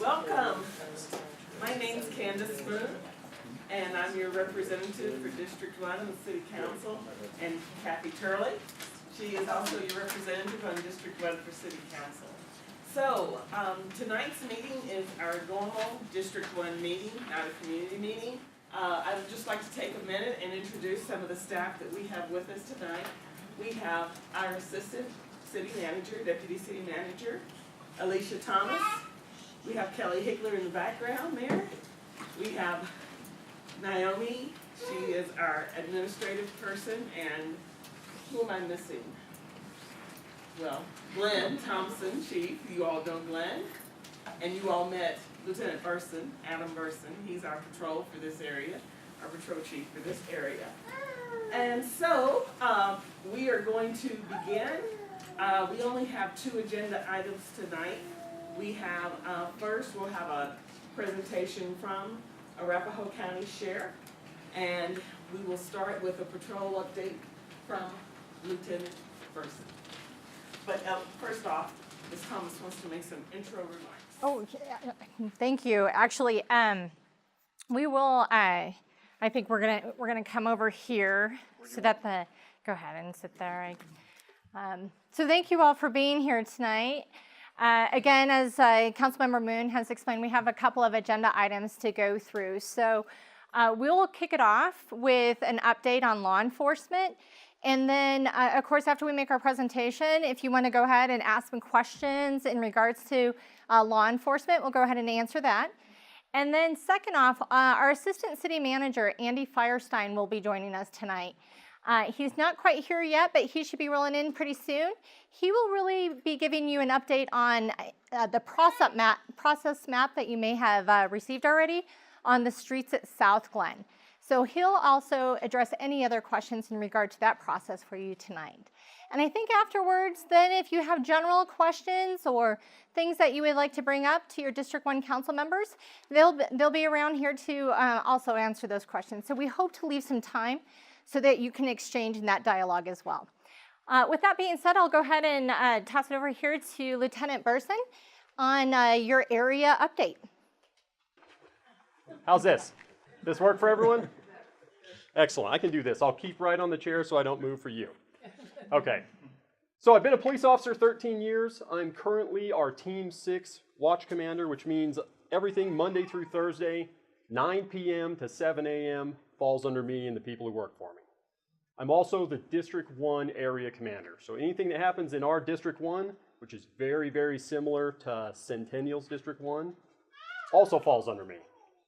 Welcome. My name's Candace Moon, and I'm your representative for District 1 in the City Council, and Kathy Turley. She is also your representative on District 1 for City Council. So, tonight's meeting is our normal District 1 meeting, not a community meeting. I would just like to take a minute and introduce some of the staff that we have with us tonight. We have our Assistant City Manager, Deputy City Manager, Alicia Thomas. We have Kelly Hickler in the background there. We have Naomi. She is our administrative person. And who am I missing? Well, Glenn Thompson, Chief. You all know Glenn. And you all met Lieutenant Burson, Adam Burson. He's our patrol for this area, our patrol chief for this area. And so we are going to begin. We only have 2 agenda items tonight. We have, first we'll have a presentation from Arapahoe County Sheriff, and we will start with a patrol update from Lieutenant Burson. But first off, Ms. Thomas wants to make some intro remarks. Oh, thank you. Actually, we will. I think we're gonna come over here so that go ahead and sit there. So thank you all for being here tonight. Again, as Councilmember Moon has explained, we have a couple of agenda items to go through. So we'll kick it off with an update on law enforcement. And then, of course, after we make our presentation, if you want to go ahead and ask some questions in regards to law enforcement, we'll go ahead and answer that. And then second off, our Assistant City Manager, Andy Firestein, will be joining us tonight. He's not quite here yet, but he should be rolling in pretty soon. He will really be giving you an update on the process map that you may have received already on the streets at South Glen. So he'll also address any other questions in regard to that process for you tonight. And I think afterwards, then if you have general questions or things that you would like to bring up to your District 1 council members, they'll be around here to also answer those questions. So we hope to leave some time so that you can exchange in that dialogue as well. With that being said, I'll go ahead and toss it over here to Lieutenant Burson on your area update. How's this? This work for everyone? Excellent. I can do this. I'll keep right on the chair so I don't move for you. Okay. So I've been a police officer 13 years. I'm currently our Team 6 watch commander, which means everything Monday through Thursday, 9 p.m. to 7 a.m. falls under me and the people who work for me. I'm also the District 1 area commander. So anything that happens in our District 1, which is very, very similar to Centennial's District 1, also falls under me.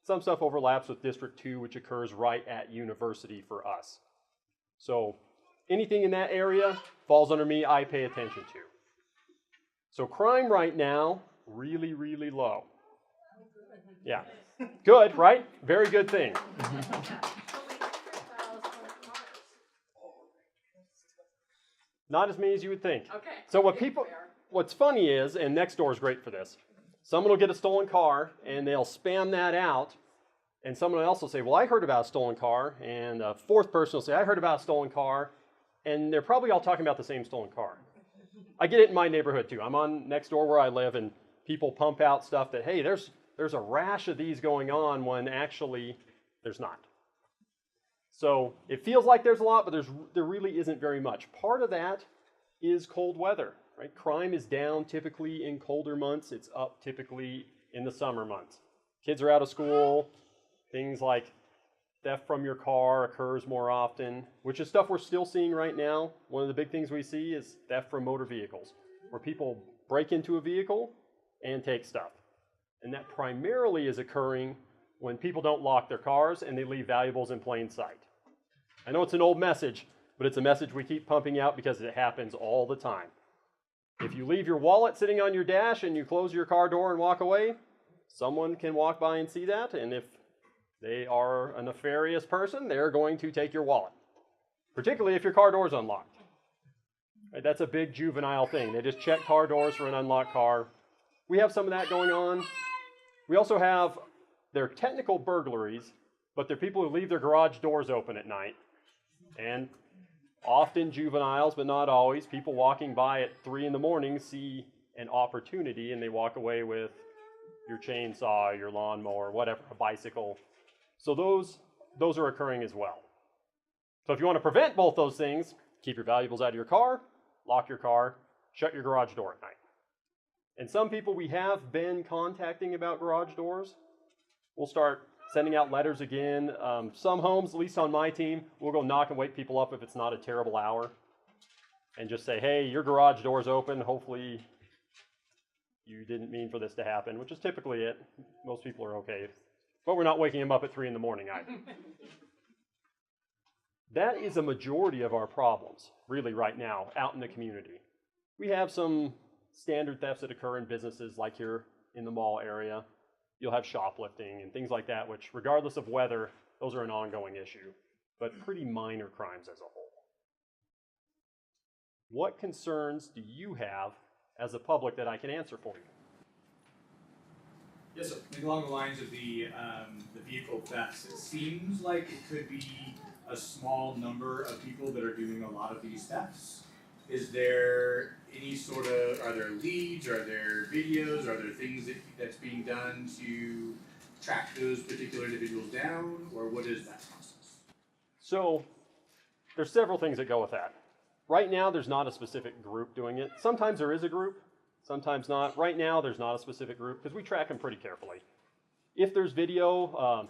Some stuff overlaps with District 2, which occurs right at University for us. So anything in that area falls under me, I pay attention to. So crime right now, really, really low. Yeah. Good, right? Very good thing. Not as many as you would think. Okay. So what's funny is, and Nextdoor is great for this, someone will get a stolen car and they'll spam that out, and someone else will say, well, I heard about a stolen car, and a fourth person will say, I heard about a stolen car, and they're probably all talking about the same stolen car. I get it in my neighborhood too. I'm on Nextdoor where I live, and people pump out stuff that, hey, there's a rash of these going on when actually there's not. So it feels like there's a lot, but there really isn't very much. Part of that is cold weather, right? Crime is down typically in colder months. It's up typically in the summer months. Kids are out of school. Things like theft from your car occurs more often, which is stuff we're still seeing right now. One of the big things we see is theft from motor vehicles, where people break into a vehicle and take stuff. And that primarily is occurring when people don't lock their cars and they leave valuables in plain sight. I know it's an old message, but it's a message we keep pumping out because it happens all the time. If you leave your wallet sitting on your dash and you close your car door and walk away, someone can walk by and see that, and if they are a nefarious person, they're going to take your wallet, particularly if your car door is unlocked. Right, that's a big juvenile thing. They just check car doors for an unlocked car. We have some of that going on. We also have, they're technical burglaries, but they're people who leave their garage doors open at night. And often juveniles, but not always, people walking by at 3 in the morning see an opportunity and they walk away with your chainsaw, your lawnmower, whatever, a bicycle. So those are occurring as well. So if you want to prevent both those things, keep your valuables out of your car, lock your car, shut your garage door at night. And some people we have been contacting about garage doors. We'll start sending out letters again. Some homes, at least on my team, we'll go knock and wake people up if it's not a terrible hour. And just say, hey, your garage door's open. Hopefully you didn't mean for this to happen, which is typically it. Most people are okay. But we're not waking them up at 3 in the morning either. That is a majority of our problems, really, right now, out in the community. We have some standard thefts that occur in businesses like here in the mall area. You'll have shoplifting and things like that, which regardless of weather, those are an ongoing issue, but pretty minor crimes as a whole. What concerns do you have as a public that I can answer for you? Yes, sir. Along the lines of the vehicle thefts, it seems like it could be a small number of people that are doing a lot of these thefts. Is there any sort of, are there leads, are there videos, are there things that's being done to track those particular individuals down, or what is that process? So there's several things that go with that. Right now, there's not a specific group doing it. Sometimes there is a group, sometimes not. Right now, there's not a specific group because we track them pretty carefully. If there's video,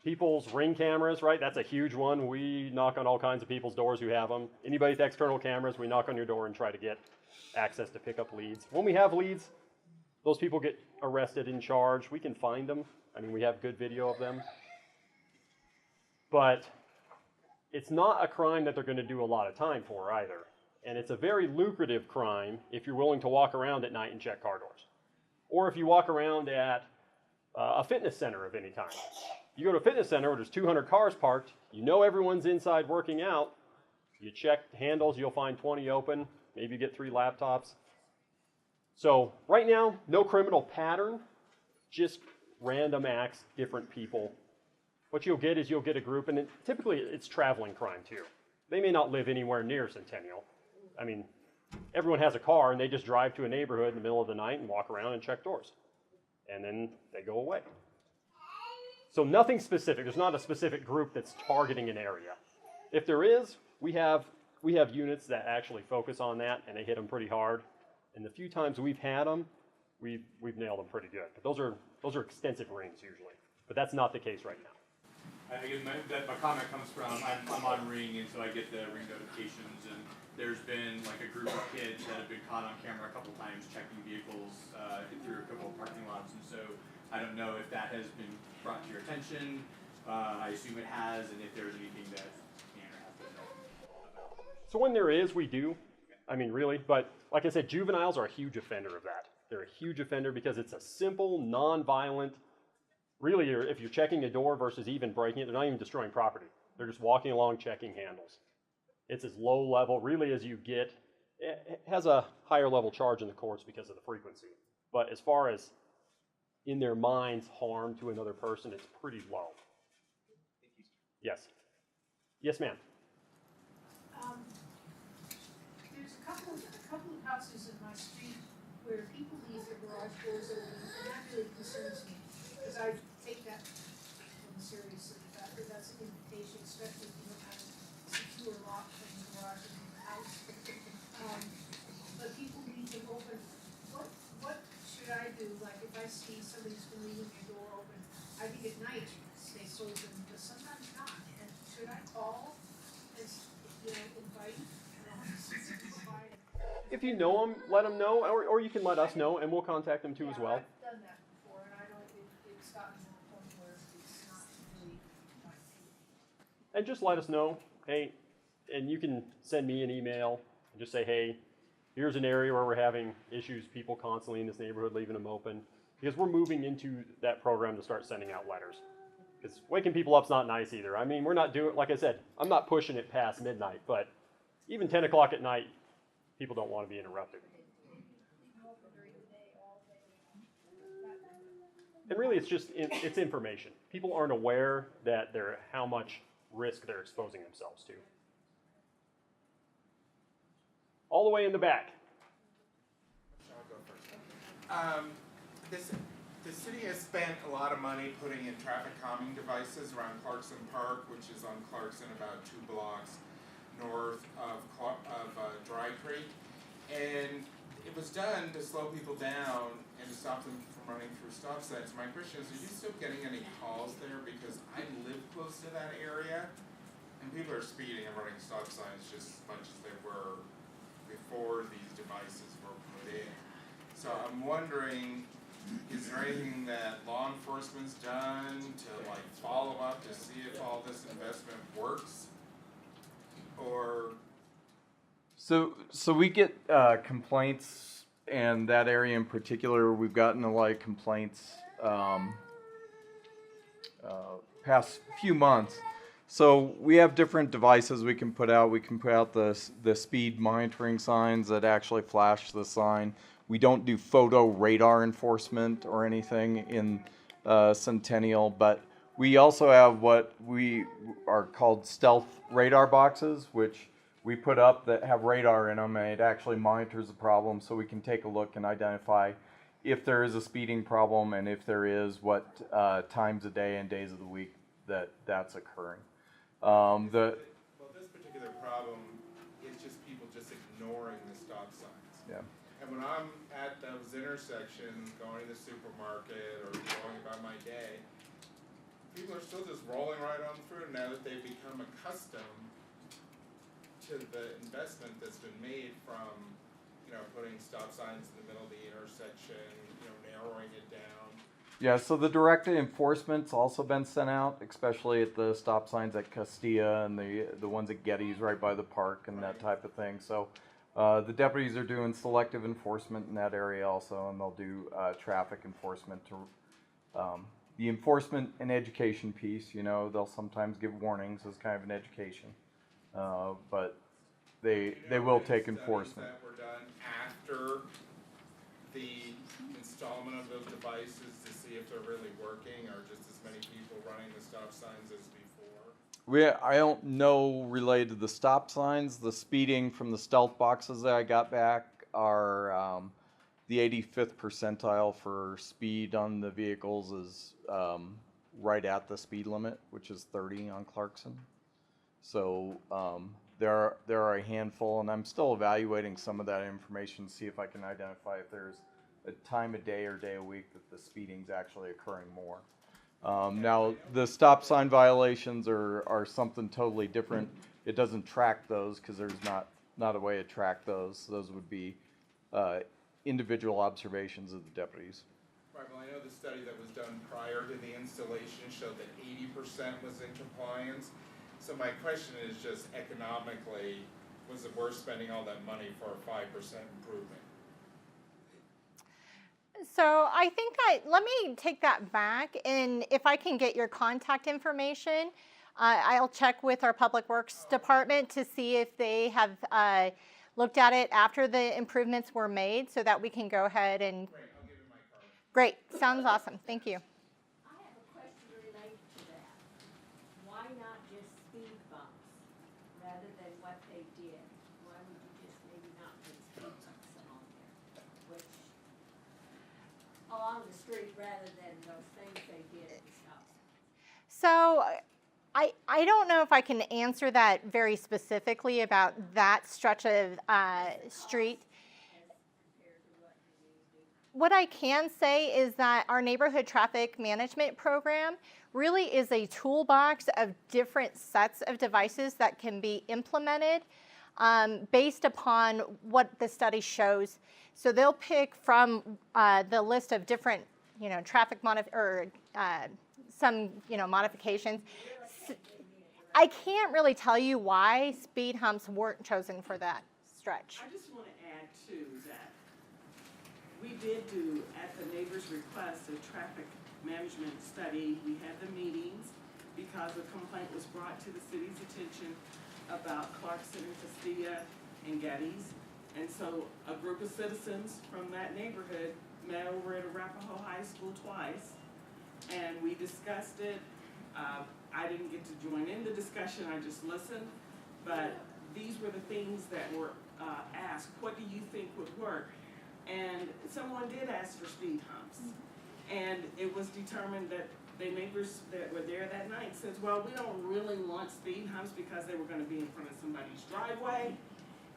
people's Ring cameras, right? That's a huge one. We knock on all kinds of people's doors who have them. Anybody with external cameras, we knock on your door and try to get access to pick up leads. When we have leads, those people get arrested and charged. We can find them. I mean, we have good video of them. But it's not a crime that they're going to do a lot of time for either. And it's a very lucrative crime if you're willing to walk around at night and check car doors. Or if you walk around at a fitness center of any kind. You go to a fitness center where there's 200 cars parked, you know everyone's inside working out, you check handles, you'll find 20 open, maybe you get 3 laptops. So right now, no criminal pattern, just random acts, different people. What you'll get is you'll get a group, and typically it's traveling crime too. They may not live anywhere near Centennial. I mean, everyone has a car and they just drive to a neighborhood in the middle of the night and walk around and check doors. And then they go away. So nothing specific. There's not a specific group that's targeting an area. If there is, we have units that actually focus on that, and they hit them pretty hard. And the few times we've had them, we've nailed them pretty good. But those are extensive rings usually. But that's not the case right now. I guess my comment comes from, I'm on Ring, and so I get the Ring notifications, and there's been like a group of kids that have been caught on camera a couple times checking vehicles through a couple of parking lots, and so I don't know if that has been brought to your attention. I assume it has, and if there's anything that can or has been done. So when there is, we do. I mean, really. But like I said, juveniles are a huge offender of that. They're a huge offender because it's a simple, non-violent, really, if you're checking a door versus even breaking it, they're not even destroying property. They're just walking along checking handles. It's as low level, really, as you get. It has a higher level charge in the courts because of the frequency. But as far as in their minds harm to another person, it's pretty low. Yes. Yes, ma'am. There's a couple of houses in my street where people leave their garage doors open, and that really concerns me, because I take that seriously. That's an invitation, especially if you don't have a secure lock from the garage and the house. But people leave them open. What should I do? Like if I see somebody's been leaving their door open, I think at night it stays open, but sometimes not. And should I call and invite? If you know them, let them know, or you can let us know, and we'll contact them too as well. I've done that before, and I know it's gotten to the point where it's not really my thing. And just let us know, hey, and you can send me an email and just say, hey, here's an area where we're having issues, people constantly in this neighborhood leaving them open, because we're moving into that program to start sending out letters. Because waking people up's not nice either. I mean, we're not doing, like I said, I'm not pushing it past midnight, but even 10 o'clock at night, people don't want to be interrupted. And really, it's information. People aren't aware that how much risk they're exposing themselves to. All the way in the back. I'll go first. The city has spent a lot of money putting in traffic calming devices around Clarkson Park, which is on Clarkson about 2 blocks north of Dry Creek. And it was done to slow people down and to stop them from running through stop signs. My question is, are you still getting any calls there? Because I live close to that area, and people are speeding and running stop signs just as much as they were before these devices were put in. So I'm wondering, is there anything that law enforcement's done to like follow up to see if all this investment works? Or So we get complaints, and that area in particular, we've gotten a lot of complaints past few months. So we have different devices we can put out. We can put out the speed monitoring signs that actually flash the sign. We don't do photo radar enforcement or anything in Centennial, but we also have what we are called stealth radar boxes, which we put up that have radar in them, and it actually monitors the problem, so we can take a look and identify if there is a speeding problem, and if there is, what times of day and days of the week that's occurring. well, this particular problem is just people just ignoring the stop signs. Yeah. And when I'm at those intersections, going to the supermarket or going about my day, people are still just rolling right on through now that they've become accustomed to the investment that's been made from, putting stop signs in the middle of the intersection, narrowing it down. Yeah, so the direct enforcement's also been sent out, especially at the stop signs at Castilla and the ones at Getty's right by the park and that type of thing. So the deputies are doing selective enforcement in that area also, and they'll do traffic enforcement to the enforcement and education piece. They'll sometimes give warnings as kind of an education, but they will take enforcement. That were done after the installment of those devices to see if they're really working, or just as many people running the stop signs as before? I don't know related to the stop signs. The speeding from the stealth boxes that I got back are the 85th percentile for speed on the vehicles is right at the speed limit, which is 30 on Clarkson. So there are a handful, and I'm still evaluating some of that information to see if I can identify if there's a time of day or day of week that the speeding's actually occurring more. Now, the stop sign violations are something totally different. It doesn't track those because there's not a way to track those. Those would be individual observations of the deputies. Right, well, I know the study that was done prior to the installation showed that 80% was in compliance. So my question is just economically, was it worth spending all that money for a 5% improvement? So I think let me take that back, and if I can get your contact information, I'll check with our Public Works Department to see if they have looked at it after the improvements were made, so that we can go ahead and. Great, I'll give you my card. Great, sounds awesome. Thank you. I have a question related to that. Why not just speed bumps rather than what they did? Why would you just maybe not put speed bumps on there? Which, along the street rather than those things they did at the stop signs? So I don't know if I can answer that very specifically about that stretch of street. What I can say is that our neighborhood traffic management program really is a toolbox of different sets of devices that can be implemented based upon what the study shows. So they'll pick from the list of different, traffic some, modifications. I can't really tell you why speed humps weren't chosen for that stretch. I just want to add too that we did do, at the neighbor's request, a traffic management study. We had the meetings because a complaint was brought to the city's attention about Clarkson and Castilla and Getty's. And so a group of citizens from that neighborhood met over at Arapahoe High School twice, and we discussed it. I didn't get to join in the discussion, I just listened, but these were the things that were asked. What do you think would work? And someone did ask for speed humps. And it was determined that the neighbors that were there that night says, well, we don't really want speed humps because they were gonna be in front of somebody's driveway.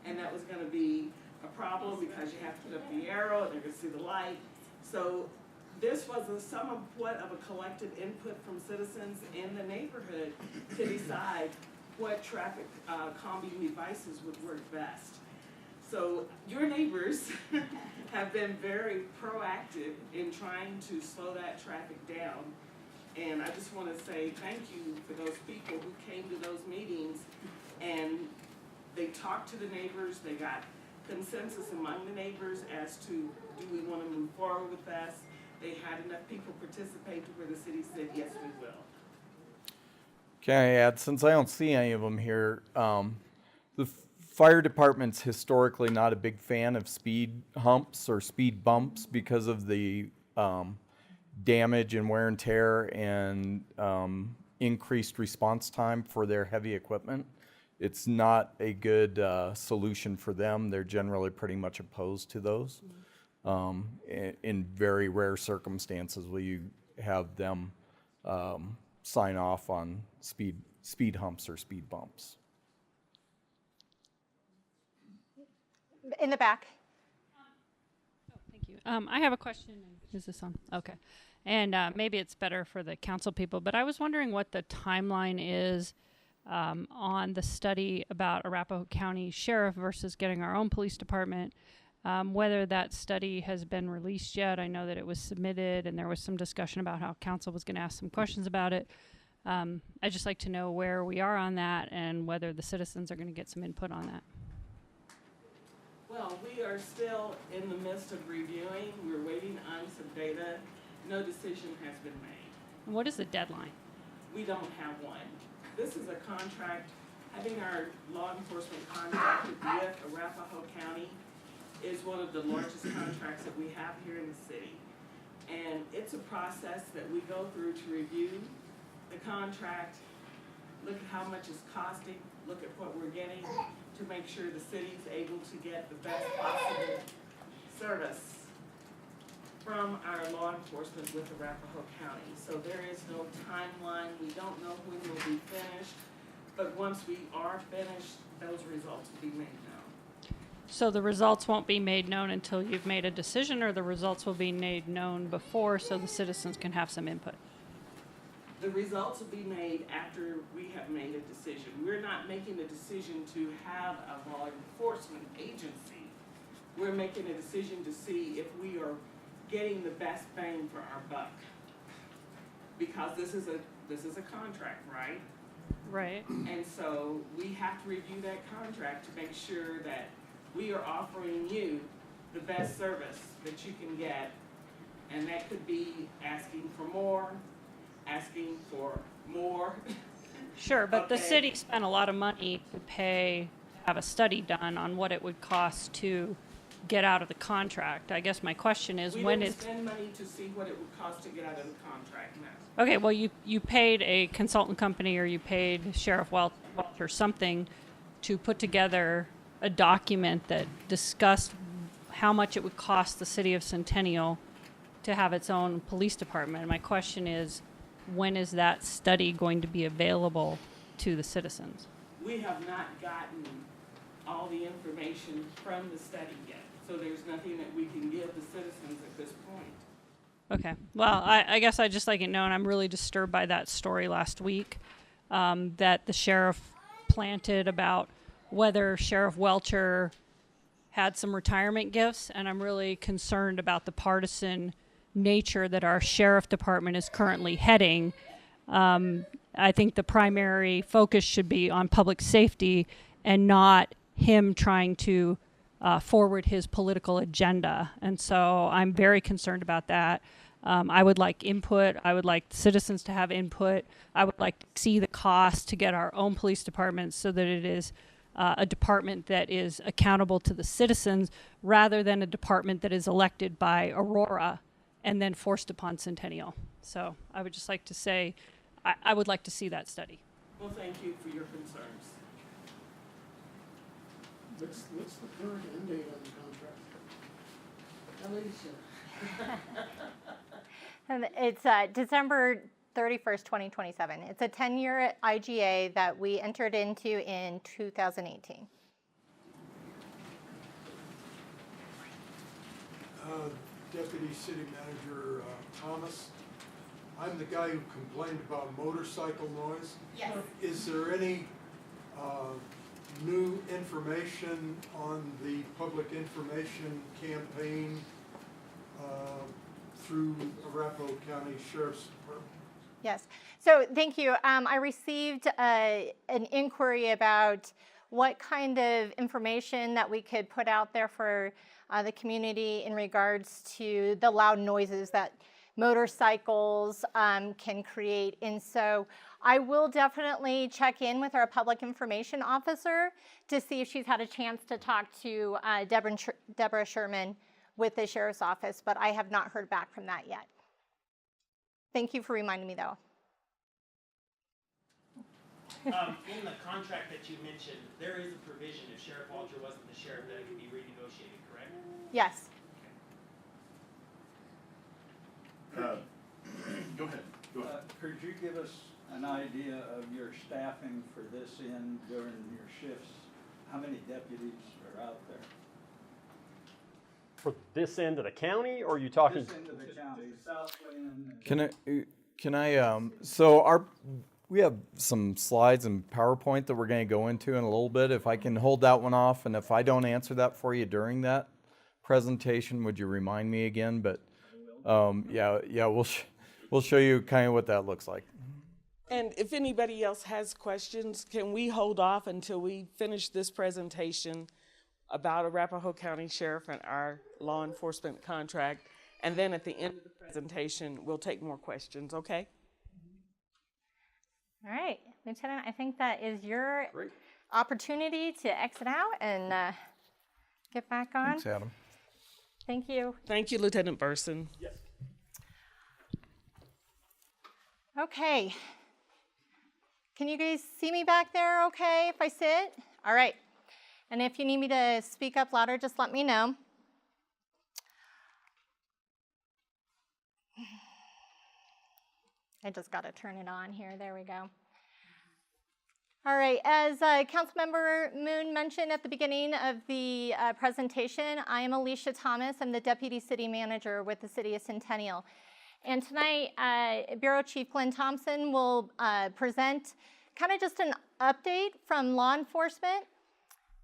And that was gonna be a problem because you have to put up the arrow and they're gonna see the light. So this was somewhat of a collective input from citizens in the neighborhood to decide what traffic calming devices would work best. So your neighbors have been very proactive in trying to slow that traffic down. And I just want to say thank you for those people who came to those meetings and they talked to the neighbors, they got consensus among the neighbors as to do we want to move forward with this. They had enough people participate to where the city said, yes, we will. Can I add, since I don't see any of them here, the fire department's historically not a big fan of speed humps or speed bumps because of the damage and wear and tear and increased response time for their heavy equipment. It's not a good solution for them. They're generally pretty much opposed to those. In very rare circumstances will you have them sign off on speed humps or speed bumps. In the back. Thank you. I have a question. Is this on? Okay. And maybe it's better for the council people, but I was wondering what the timeline is on the study about Arapahoe County Sheriff versus getting our own police department, whether that study has been released yet. I know that it was submitted and there was some discussion about how council was going to ask some questions about it. I'd just like to know where we are on that and whether the citizens are going to get some input on that. Well, we are still in the midst of reviewing. We're waiting on some data. No decision has been made. What is the deadline? We don't have one. This is a contract, having our law enforcement contract with Arapahoe County is one of the largest contracts that we have here in the city. And it's a process that we go through to review the contract, look at how much it's costing, look at what we're getting to make sure the city's able to get the best possible service from our law enforcement with Arapahoe County. So there is no timeline. We don't know when we'll be finished, but once we are finished, those results will be made known. So the results won't be made known until you've made a decision, or the results will be made known before so the citizens can have some input? The results will be made after we have made a decision. We're not making a decision to have a law enforcement agency. We're making a decision to see if we are getting the best bang for our buck. Because this is a contract, right? Right. And so we have to review that contract to make sure that we are offering you the best service that you can get. And that could be asking for more, asking for more. Sure, but the Okay. city spent a lot of money to have a study done on what it would cost to get out of the contract. I guess my question is, We when didn't is... spend money to see what it would cost to get out of the contract, no. Okay, well, you paid a consultant company, or you paid Sheriff Welch or something to put together a document that discussed how much it would cost the city of Centennial to have its own police department. And my question is, when is that study going to be available to the citizens? We have not gotten all the information from the study yet, so there's nothing that we can give the citizens at this point. Okay. Well, I guess I'd just like it known, I'm really disturbed by that story last week that the sheriff planted about whether Sheriff Welcher had some retirement gifts, and I'm really concerned about the partisan nature that our sheriff department is currently heading. I think the primary focus should be on public safety and not him trying to forward his political agenda. And so I'm very concerned about that. I would like input. I would like citizens to have input. I would like to see the cost to get our own police department so that it is a department that is accountable to the citizens rather than a department that is elected by Aurora and then forced upon Centennial. So I would just like to say, I would like to see that study. Well, thank you for your concerns. What's the current end date on the contract? Alicia. And it's December 31st, 2027. It's a 10-year IGA that we entered into in 2018. Deputy City Manager Thomas, I'm the guy who complained about motorcycle noise. Yes. Is there any new information on the public information campaign through Arapahoe County Sheriff's Department? Yes. So thank you. I received an inquiry about what kind of information that we could put out there for the community in regards to the loud noises that motorcycles can create. And so I will definitely check in with our public information officer to see if she's had a chance to talk to Deborah Sherman with the Sheriff's Office, but I have not heard back from that yet. Thank you for reminding me, though. In the contract that you mentioned, there is a provision if Sheriff Walter wasn't the sheriff that it could be renegotiated, correct? Yes. Go ahead. Could you give us an idea of your staffing for this end during your shifts? How many deputies are out there? For this end of the county, or are you talking? This end of the county, Southland. Can I, so we have some slides and PowerPoint that we're going to go into in a little bit. If I can hold that one off, and if I don't answer that for you during that presentation, would you remind me again? But yeah, we'll show you kind of what that looks like. And if anybody else has questions, can we hold off until we finish this presentation about Arapahoe County Sheriff and our law enforcement contract? And then at the end of the presentation, we'll take more questions, okay? All right, Lieutenant, I think that is your opportunity to exit out and get back on. Thanks, Adam. Thank you. Thank you, Lieutenant Burson. Yes. Okay. Can you guys see me back there okay if I sit? All right. And if you need me to speak up louder, just let me know. I just got to turn it on here. There we go. All right, as Councilmember Moon mentioned at the beginning of the presentation, I am Alicia Thomas. I'm the Deputy City Manager with the City of Centennial. And tonight, Bureau Chief Glenn Thompson will present kind of just an update from law enforcement.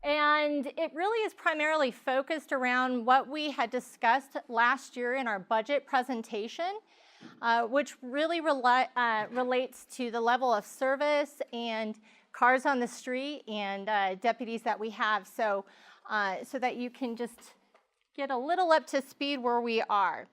And it really is primarily focused around what we had discussed last year in our budget presentation, which really relates to the level of service and cars on the street and deputies that we have, so that you can just get a little up to speed where we are.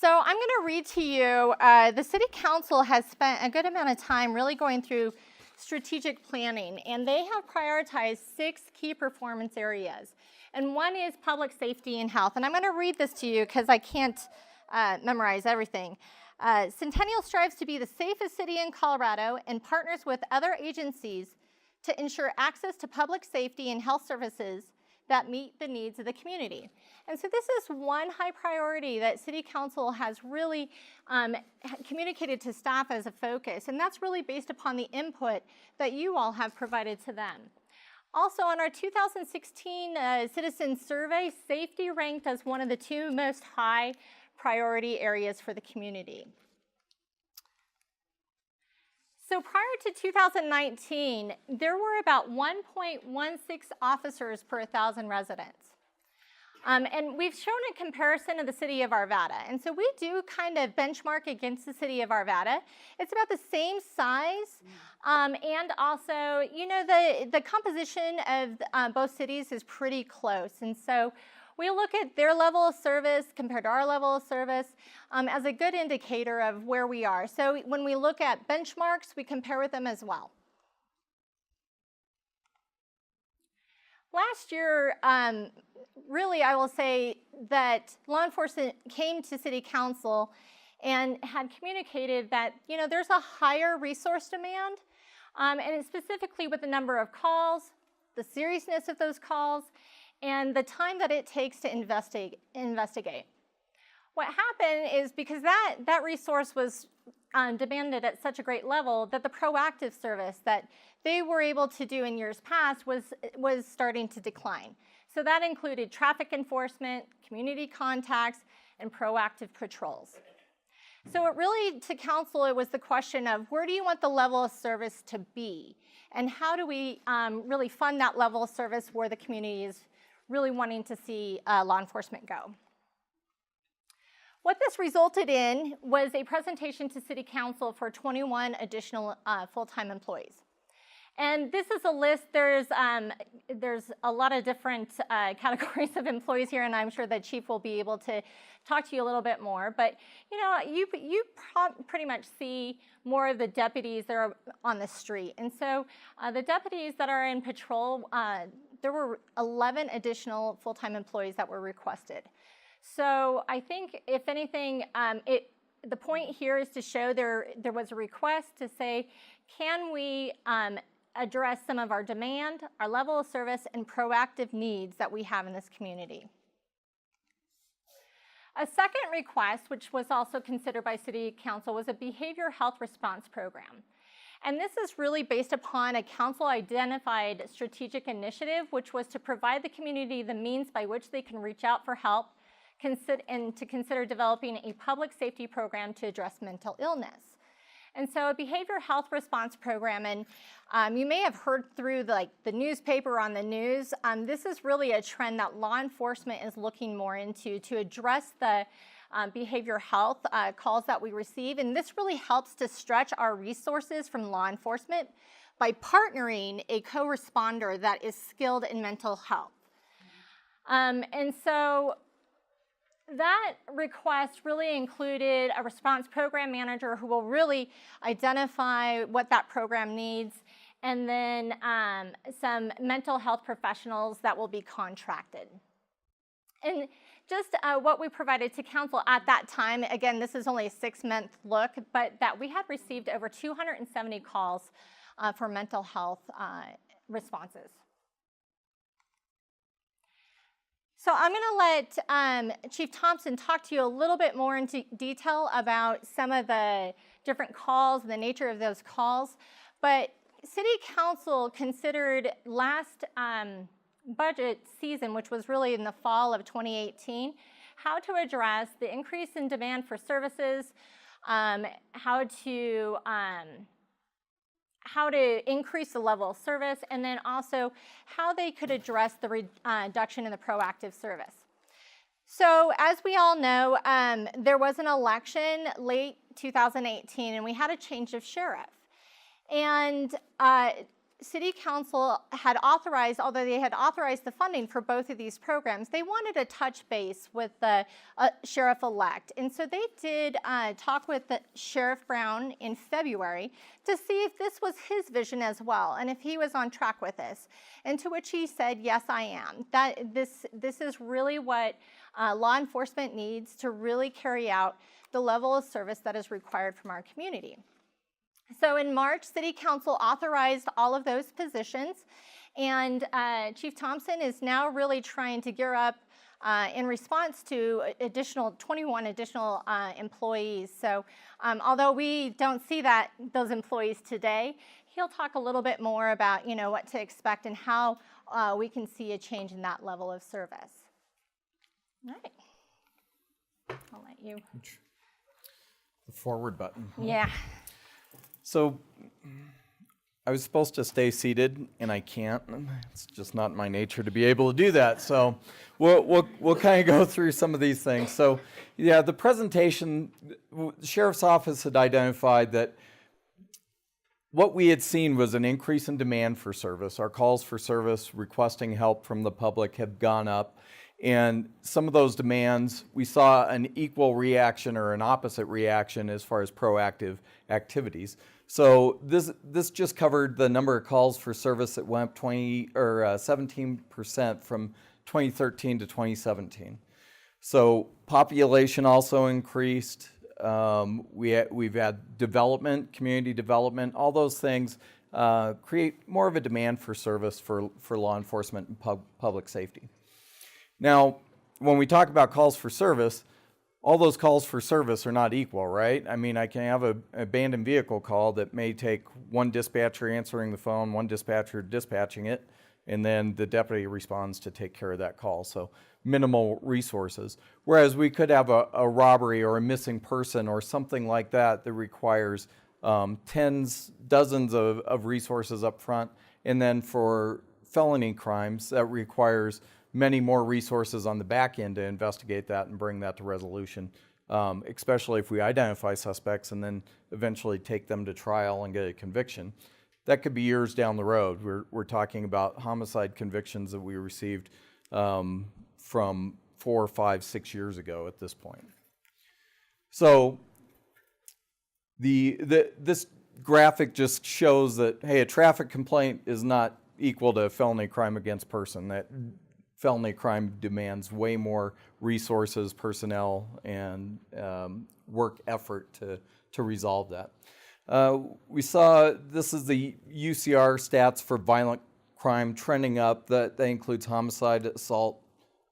So I'm going to read to you, the City Council has spent a good amount of time really going through strategic planning, and they have prioritized 6 key performance areas. And one is public safety and health. And I'm going to read this to you because I can't memorize everything. Centennial strives to be the safest city in Colorado and partners with other agencies to ensure access to public safety and health services that meet the needs of the community. And so this is one high priority that City Council has really communicated to staff as a focus, and that's really based upon the input that you all have provided to them. Also, on our 2016 citizen survey, safety ranked as one of the 2 most high priority areas for the community. So prior to 2019, there were about 1.16 officers per 1,000 residents. And we've shown a comparison of the city of Arvada. And so we do kind of benchmark against the city of Arvada. It's about the same size. And also, you know, the composition of both cities is pretty close. And so we look at their level of service compared to our level of service as a good indicator of where we are. So when we look at benchmarks, we compare with them as well. Last year, really, I will say that law enforcement came to City Council and had communicated that, you know, there's a higher resource demand, and it's specifically with the number of calls, the seriousness of those calls, and the time that it takes to investigate. what happened is because that resource was demanded at such a great level that the proactive service that they were able to do in years past was starting to decline. So that included traffic enforcement, community contacts, and proactive patrols. So it really, to council, it was the question of where do you want the level of service to be? And how do we really fund that level of service where the community is really wanting to see law enforcement go? What this resulted in was a presentation to City Council for 21 additional full-time employees. And this is a list. There's a lot of different categories of employees here, and I'm sure the chief will be able to talk to you a little bit more. But you pretty much see more of the deputies that are on the street. And so the deputies that are in patrol, there were 11 additional full-time employees that were requested. So I think, if anything, the point here is to show there was a request to say, can we address some of our demand, our level of service, and proactive needs that we have in this community. A second request, which was also considered by City Council, was a behavioral health response program. And this is really based upon a council-identified strategic initiative, which was to provide the community the means by which they can reach out for help and to consider developing a public safety program to address mental illness. And so a behavioral health response program, and you may have heard through the newspaper on the news, this is really a trend that law enforcement is looking more into to address the behavioral health calls that we receive. And this really helps to stretch our resources from law enforcement by partnering a co-responder that is skilled in mental health. And so that request really included a response program manager who will really identify what that program needs, and then some mental health professionals that will be contracted. And just what we provided to council at that time, again, this is only a 6-month look, but that we had received over 270 calls for mental health responses. So I'm going to let Chief Thompson talk to you a little bit more into detail about some of the different calls and the nature of those calls. But City Council considered last budget season, which was really in the fall of 2018, how to address the increase in demand for services, how to increase the level of service, and then also how they could address the reduction in the proactive service. So as we all know, there was an election late 2018, and we had a change of sheriff. And City Council had authorized, although they had authorized the funding for both of these programs, they wanted to touch base with the sheriff-elect. And so they did talk with the Sheriff Brown in February to see if this was his vision as well, and if he was on track with this. And to which he said, yes, I am. That this is really what law enforcement needs to really carry out the level of service that is required from our community. So in March, City Council authorized all of those positions, and Chief Thompson is now really trying to gear up in response to 21 additional employees. So although we don't see those employees today, he'll talk a little bit more about what to expect and how we can see a change in that level of service. All right, I'll let you. The forward button. Yeah. So I was supposed to stay seated, and I can't. It's just not my nature to be able to do that. So we'll kind of go through some of these things. So yeah, the presentation, the Sheriff's Office had identified that what we had seen was an increase in demand for service. Our calls for service requesting help from the public have gone up. And some of those demands, we saw an equal reaction or an opposite reaction as far as proactive activities. So this just covered the number of calls for service that went up 17% from 2013 to 2017. So population also increased. We've had development, community development, all those things create more of a demand for service for law enforcement and public safety. Now, when we talk about calls for service, all those calls for service are not equal, right? I mean, I can have an abandoned vehicle call that may take one dispatcher answering the phone, one dispatcher dispatching it, and then the deputy responds to take care of that call. So minimal resources. Whereas we could have a robbery or a missing person or something like that that requires dozens of resources up front. And then for felony crimes, that requires many more resources on the back end to investigate that and bring that to resolution, especially if we identify suspects and then eventually take them to trial and get a conviction. That could be years down the road. We're talking about homicide convictions that we received from 4, 5, 6 years ago at this point. So this graphic just shows that, hey, a traffic complaint is not equal to a felony crime against person. That felony crime demands way more resources, personnel, and work effort to resolve that. We saw, this is the UCR stats for violent crime trending up. That includes homicide, assault,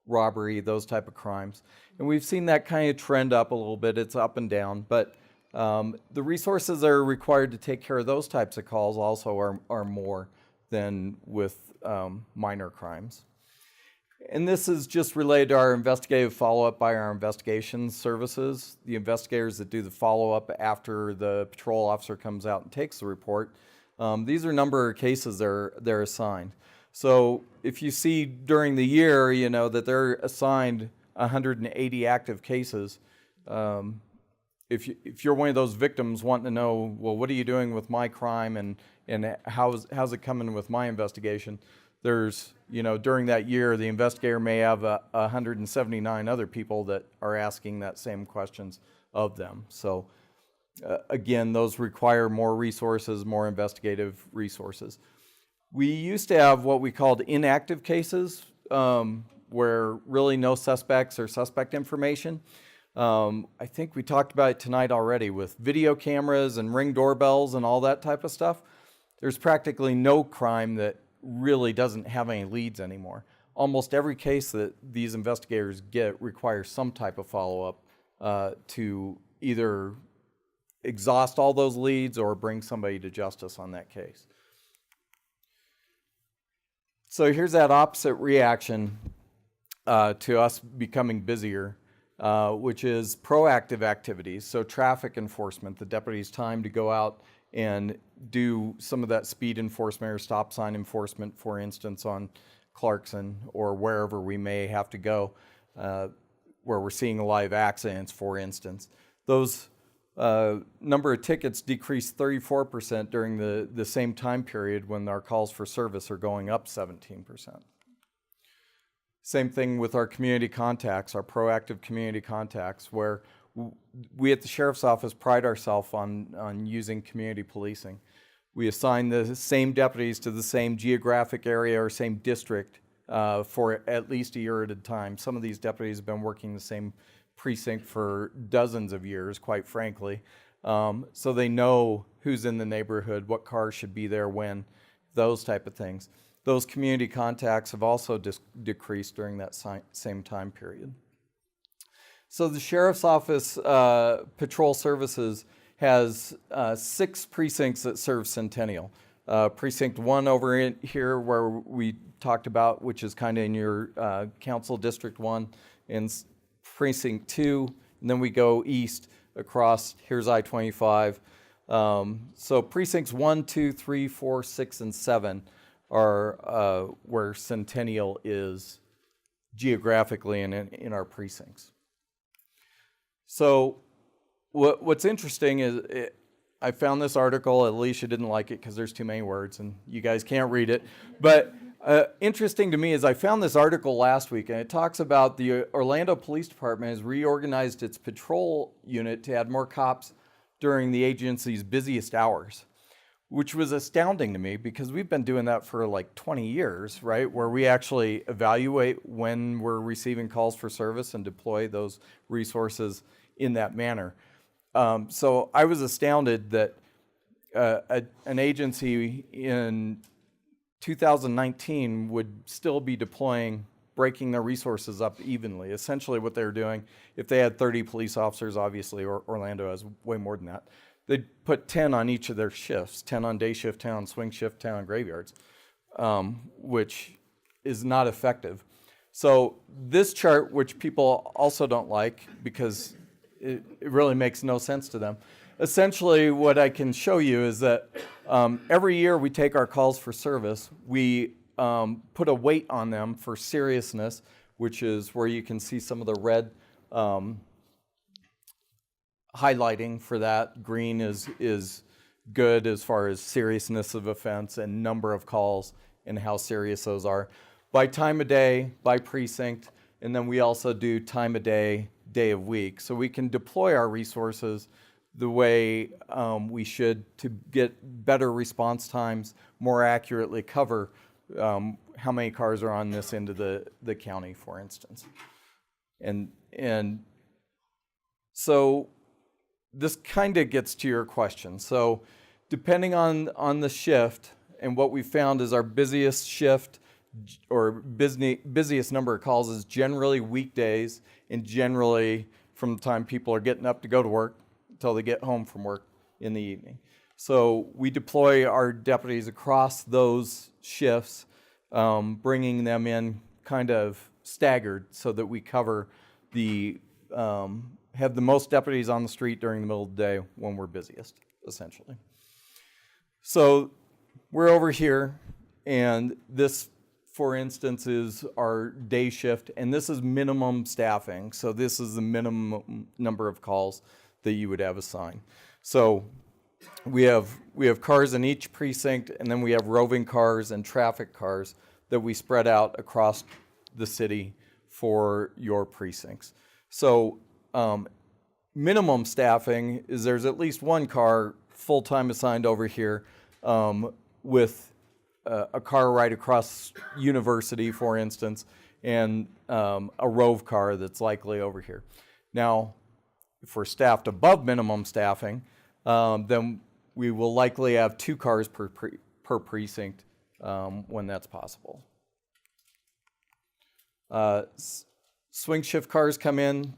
robbery, those type of crimes. And we've seen that kind of trend up a little bit. It's up and down, but the resources that are required to take care of those types of calls also are more than with minor crimes. And this is just related to our investigative follow-up by our investigations services, the investigators that do the follow-up after the patrol officer comes out and takes the report. These are a number of cases they're assigned. So if you see during the year, you know, that they're assigned 180 active cases, if you're one of those victims wanting to know, well, what are you doing with my crime and how's it coming with my investigation? There's, you know, during that year, the investigator may have 179 other people that are asking that same questions of them. So again, those require more resources, more investigative resources. We used to have what we called inactive cases, where really no suspects or suspect information. I think we talked about it tonight already with video cameras and Ring doorbells and all that type of stuff. There's practically no crime that really doesn't have any leads anymore. Almost every case that these investigators get requires some type of follow-up to either exhaust all those leads or bring somebody to justice on that case. So here's that opposite reaction to us becoming busier, which is proactive activities. So traffic enforcement, the deputy's time to go out and do some of that speed enforcement or stop sign enforcement, for instance, on Clarkson or wherever we may have to go, where we're seeing live accidents, for instance. Those number of tickets decreased 34% during the same time period when our calls for service are going up 17%. Same thing with our community contacts, our proactive community contacts, where we at the Sheriff's Office pride ourselves on using community policing. We assign the same deputies to the same geographic area or same district for at least a year at a time. Some of these deputies have been working the same precinct for dozens of years, quite frankly. So they know who's in the neighborhood, what cars should be there when, those type of things. Those community contacts have also decreased during that same time period. So the Sheriff's Office Patrol Services has 6 precincts that serve Centennial. Precinct 1 over in here where we talked about, which is kind of in your Council District 1, and Precinct 2, and then we go east across, here's I-25. So precincts 1, 2, 3, 4, 6, and 7 are where Centennial is geographically in our precincts. So what's interesting is I found this article. Alicia didn't like it because there's too many words and you guys can't read it. But interesting to me is I found this article last week, and it talks about the Orlando Police Department has reorganized its patrol unit to add more cops during the agency's busiest hours, which was astounding to me because we've been doing that for like 20 years, right? Where we actually evaluate when we're receiving calls for service and deploy those resources in that manner. So I was astounded that an agency in 2019 would still be deploying breaking their resources up evenly. Essentially what they're doing, if they had 30 police officers, obviously, or Orlando has way more than that, they'd put 10 on each of their shifts, 10 on day shift, 10 on swing shift, 10 on graveyards, which is not effective. So this chart, which people also don't like because it really makes no sense to them, essentially what I can show you is that every year we take our calls for service, we put a weight on them for seriousness, which is where you can see some of the red highlighting for that. Green is good as far as seriousness of offense and number of calls and how serious those are. By time of day, by precinct, and then we also do time of day, day of week. So we can deploy our resources the way we should to get better response times, more accurately cover how many cars are on this end of the county, for instance. And so this kind of gets to your question. So depending on the shift, and what we found is our busiest shift or busiest number of calls is generally weekdays, and generally from the time people are getting up to go to work until they get home from work in the evening. So we deploy our deputies across those shifts, bringing them in kind of staggered so that we cover have the most deputies on the street during the middle of the day when we're busiest, essentially. So we're over here, and this, for instance, is our day shift, and this is minimum staffing. So this is the minimum number of calls that you would have assigned. So we have cars in each precinct, and then we have roving cars and traffic cars that we spread out across the city for your precincts. So minimum staffing is there's at least one car full-time assigned over here with a car right across University, for instance, and a rove car that's likely over here. Now, if we're staffed above minimum staffing, then we will likely have 2 cars per precinct when that's possible. Swing shift cars come in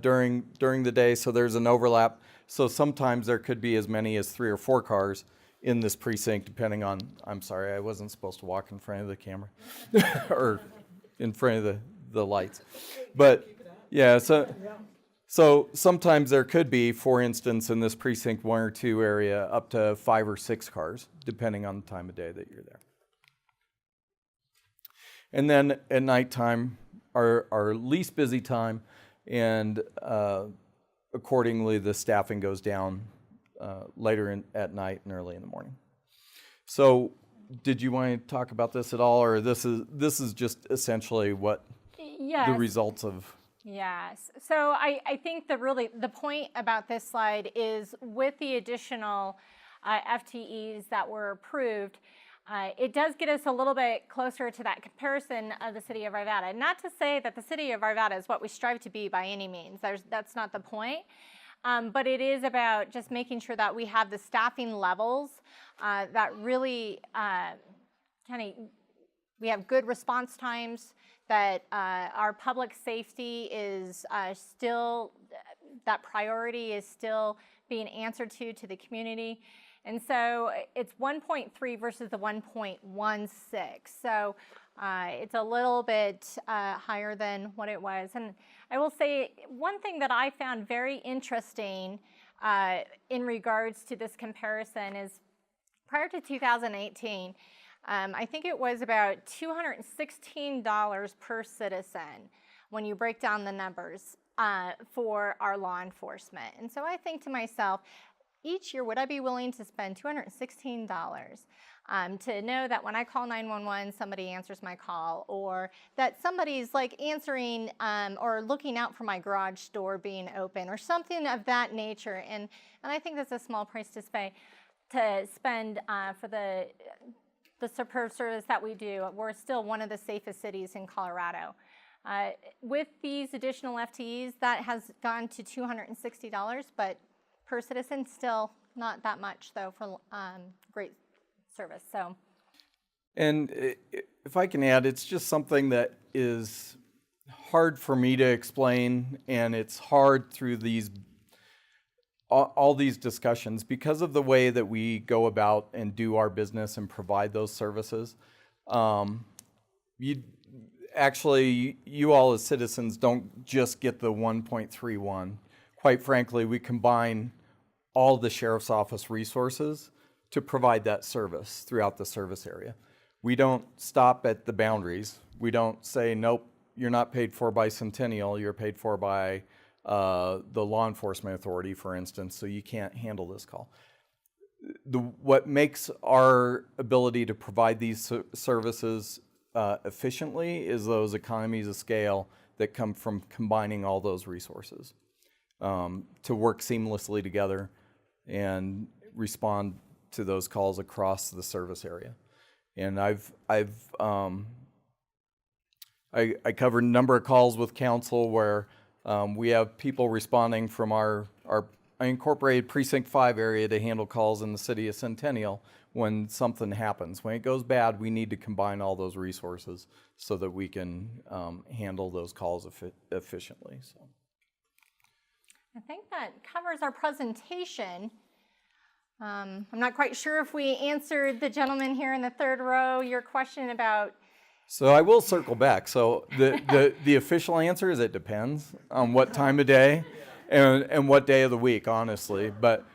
during the day, so there's an overlap. So sometimes there could be as many as 3 or 4 cars in this precinct, depending on, I'm sorry, I wasn't supposed to walk in front of the camera or in front of the lights. But yeah, so sometimes there could be, for instance, in this precinct 1 or 2 area, up to 5 or 6 cars, depending on the time of day that you're there. And then at nighttime, our least busy time, and accordingly the staffing goes down later at night and early in the morning. So did you want to talk about this at all, or this is just essentially what the results of? Yes. So I think the point about this slide is with the additional FTEs that were approved, it does get us a little bit closer to that comparison of the city of Arvada. Not to say that the city of Arvada is what we strive to be by any means. That's not the point. But it is about just making sure that we have the staffing levels that really we have good response times, that our public safety is still, that priority is still being answered to the community. And so it's 1.3 versus the 1.16. So it's a little bit higher than what it was. And I will say one thing that I found very interesting in regards to this comparison is prior to 2018, I think it was about $216 per citizen when you break down the numbers for our law enforcement. And so I think to myself, each year, would I be willing to spend $216 to know that when I call 911, somebody answers my call, or that somebody's like answering or looking out for my garage door being open, or something of that nature? And I think that's a small price to spend for the superb service that we do. We're still one of the safest cities in Colorado. With these additional FTEs, that has gone to $260, but per citizen, still not that much though for great service. So And if I can add, it's just something that is hard for me to explain, and it's hard through all these discussions because of the way that we go about and do our business and provide those services. You all as citizens don't just get the 1.31. Quite frankly, we combine all the sheriff's office resources to provide that service throughout the service area. We don't stop at the boundaries. We don't say, nope, you're not paid for by Centennial, you're paid for by the law enforcement authority, for instance, so you can't handle this call. What makes our ability to provide these services efficiently is those economies of scale that come from combining all those resources to work seamlessly together and respond to those calls across the service area. And I covered a number of calls with council where we have people responding from our incorporated Precinct 5 area to handle calls in the city of Centennial when something happens. When it goes bad, we need to combine all those resources so that we can handle those calls efficiently. So. I think that covers our presentation. I'm not quite sure if we answered the gentleman here in the third row your question about. So I will circle back. So the official answer is it depends on what time of day and what day of the week, honestly. But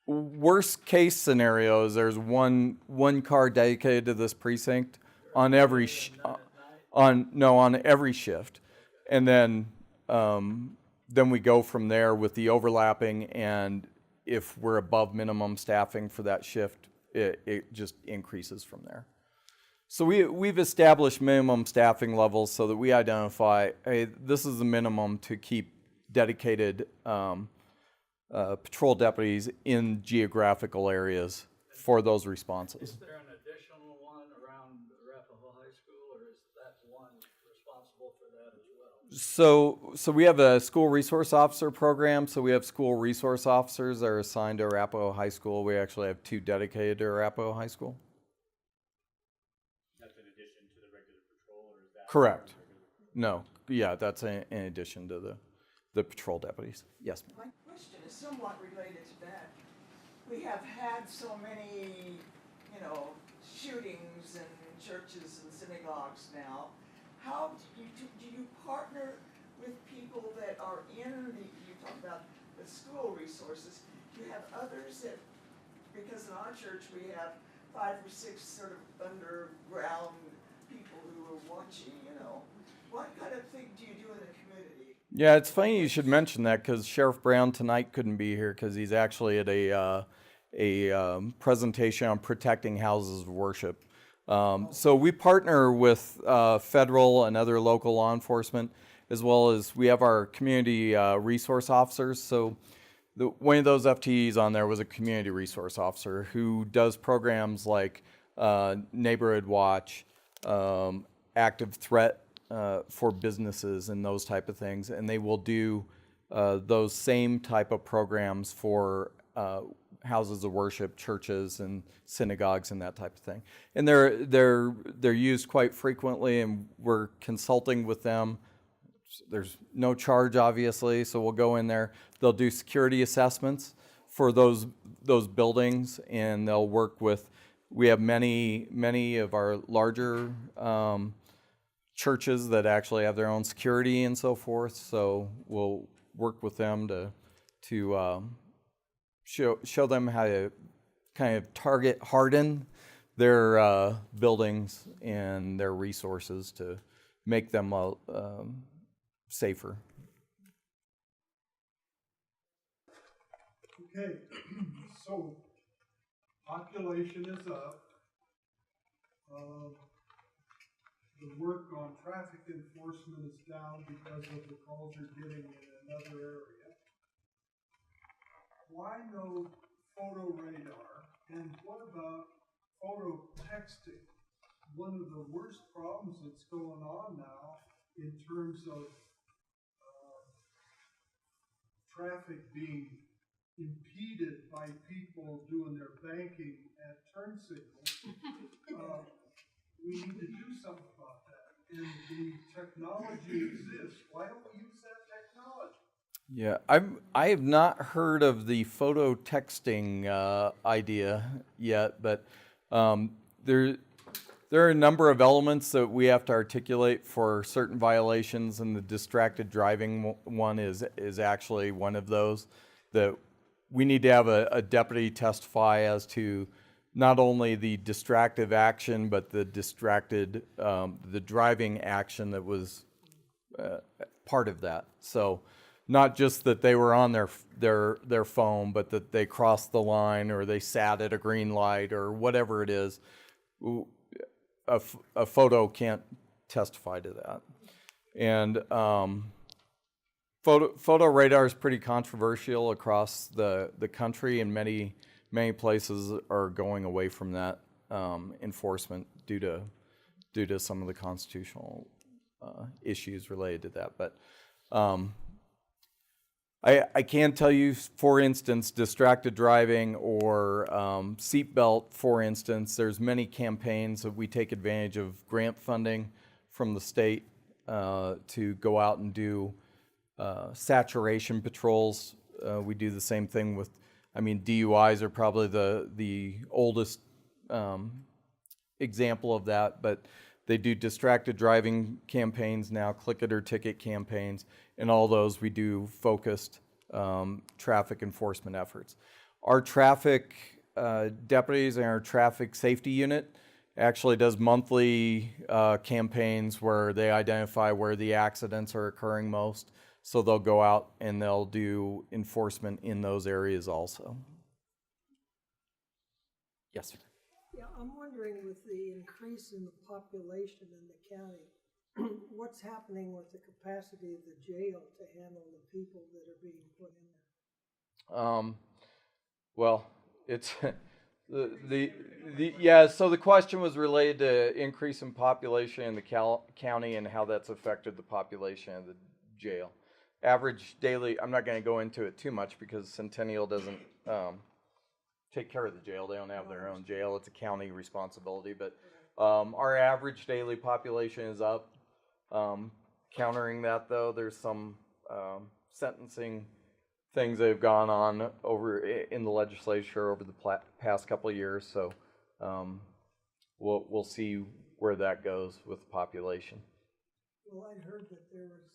worst case scenario is there's one car dedicated to this precinct on every on every shift, and then we go from there with the overlapping, and if we're above minimum staffing for that shift, it just increases from there. So we've established minimum staffing levels so that we identify, hey, this is the minimum to keep dedicated patrol deputies in geographical areas for those responses. Is there an additional one around Arapahoe High School, or is that one responsible for that as well? So we have a school resource officer program. So we have school resource officers that are assigned to Arapahoe High School. We actually have 2 dedicated to Arapahoe High School. That's in addition to the regular patrol, or is that? Correct. No. Yeah, that's in addition to the patrol deputies. Yes, ma'am. My question is somewhat related to that. We have had so many, shootings in churches and synagogues now. How do you partner with people that are you talk about the school resources, do you have others that, because in our church we have 5 or 6 sort of underground people who are watching, what kind of thing do you do in the community? Yeah, it's funny you should mention that because Sheriff Brown tonight couldn't be here because he's actually at a presentation on protecting houses of worship. So we partner with federal and other local law enforcement, as well as we have our community resource officers. So one of those FTEs on there was a community resource officer who does programs like Neighborhood Watch, Active Threat for businesses and those type of things. And they will do those same type of programs for houses of worship, churches, and synagogues, and that type of thing. And they're used quite frequently, and we're consulting with them. There's no charge, obviously, so we'll go in there. They'll do security assessments for those buildings, and they'll work with. We have many of our larger churches that actually have their own security and so forth. So we'll work with them to show them how to kind of target harden their buildings and their resources to make them safer. Okay, so population is up. The work on traffic enforcement is down because of the calls you're getting in another area. Why no photo radar? And what about photo texting? One of the worst problems that's going on now in terms of traffic being impeded by people doing their banking at turn signals. We need to do something about that. And the technology exists. Why don't we use that technology? Yeah, I have not heard of the photo texting idea yet, but there are a number of elements that we have to articulate for certain violations, and the distracted driving one is actually one of those. That we need to have a deputy testify as to not only the distractive action, but the the driving action that was part of that. So not just that they were on their phone, but that they crossed the line or they sat at a green light or whatever it is. A photo can't testify to that. And photo radar is pretty controversial across the country, and many places are going away from that enforcement due to some of the constitutional issues related to that. But I can tell you, for instance, distracted driving or seatbelt, for instance, there's many campaigns that we take advantage of grant funding from the state to go out and do saturation patrols. We do the same thing with, DUIs are probably the oldest example of that, but they do distracted driving campaigns now, click it or ticket campaigns, and all those we do focused traffic enforcement efforts. Our traffic deputies and our traffic safety unit actually does monthly campaigns where they identify where the accidents are occurring most. So they'll go out and they'll do enforcement in those areas also. Yes, sir. Yeah, I'm wondering, with the increase in the population in the county, what's happening with the capacity of the jail to handle the people that are being put in there? Well, it's yeah. So the question was related to increase in population in the county and how that's affected the population of the jail. Average daily. I'm not going to go into it too much because Centennial doesn't take care of the jail. They don't have their own jail. It's a county responsibility. But our average daily population is up. Countering that, though, there's some sentencing things that have gone on over in the legislature over the past couple of years. So we'll see where that goes with the population. Well, I heard that there was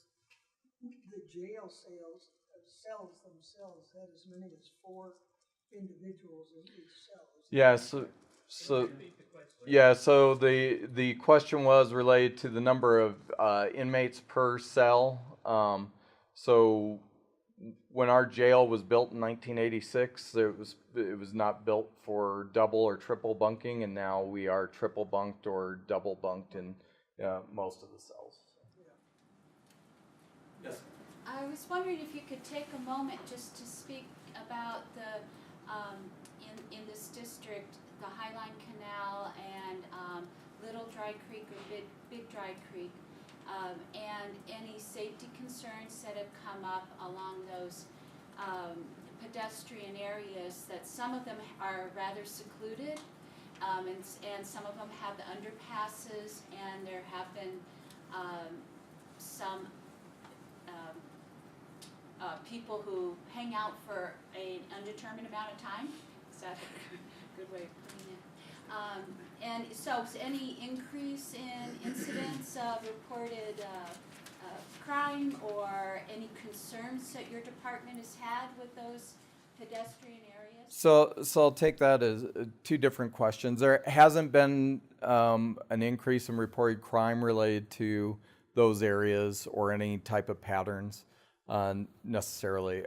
the jail cells themselves had as many as 4 individuals in each cell. Yeah. So the question was related to the number of inmates per cell. So when our jail was built in 1986, it was not built for double or triple bunking, and now we are triple bunked or double bunked in most of the cells. Yes. I was wondering if you could take a moment just to speak about the in this district, the Highline Canal and Little Dry Creek or Big Dry Creek, and any safety concerns that have come up along those pedestrian areas. That some of them are rather secluded, and some of them have the underpasses, and there have been some people who hang out for an undetermined amount of time. Is that a good way of putting it? And so any increase in incidents of reported crime or any concerns that your department has had with those pedestrian areas? So I'll take that as 2 different questions. There hasn't been an increase in reported crime related to those areas or any type of patterns necessarily.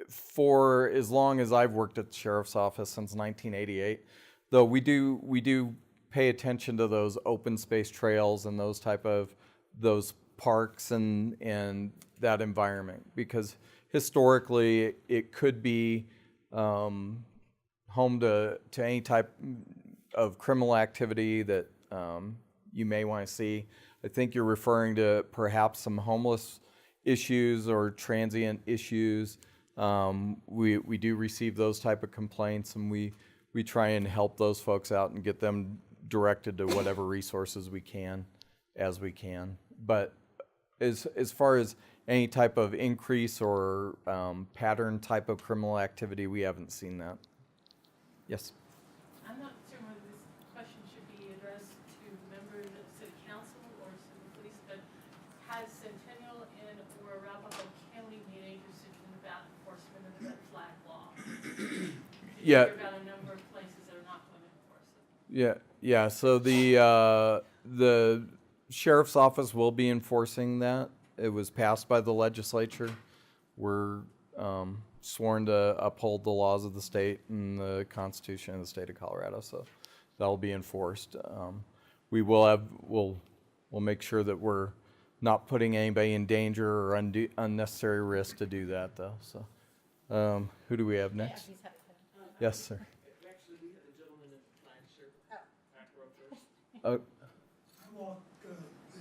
For as long as I've worked at the sheriff's office, since 1988, though we do pay attention to those open space trails and those parks and that environment, because historically it could be home to any type of criminal activity that you may want to see. I think you're referring to perhaps some homeless issues or transient issues We do receive those type of complaints, and we try and help those folks out and get them directed to whatever resources we can, as we can. But as far as any type of increase or pattern type of criminal activity, we haven't seen that. Yes. I'm not sure whether this question should be addressed to members of city council or to the police, but has Centennial and or Arapahoe County been interested in about enforcement of the red flag law? Yeah. Hear about a number of places that are not going to enforce it. Yeah. So the sheriff's office will be enforcing that. It was passed by the legislature. We're sworn to uphold the laws of the state and the Constitution of the state of Colorado, so that'll be enforced. We'll make sure that we're not putting anybody in danger or unnecessary risk to do that, though. So, who do we have next? Yes, sir. Actually, we had a gentleman in the flag shirt. Back row first. I walk the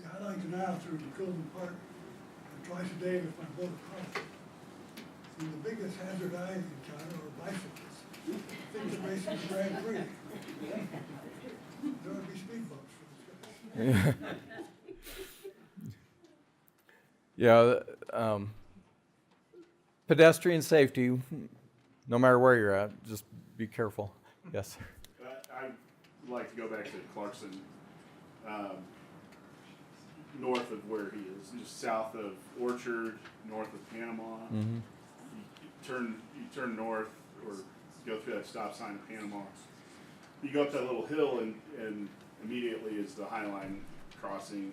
Highline Canal through Golden Park twice a day with my boat across it. And the biggest hazard I encounter are bicyclists. Things racing the Grand Prix. There would be speed bumps for those guys. Yeah, pedestrian safety, no matter where you're at, just be careful. Yes, sir. I'd like to go back to Clarkson, north of where he is, just south of Orchard, north of Panama. Mm-hmm. You turn north or go through that stop sign of Panama. You go up that little hill and immediately is the Highline crossing.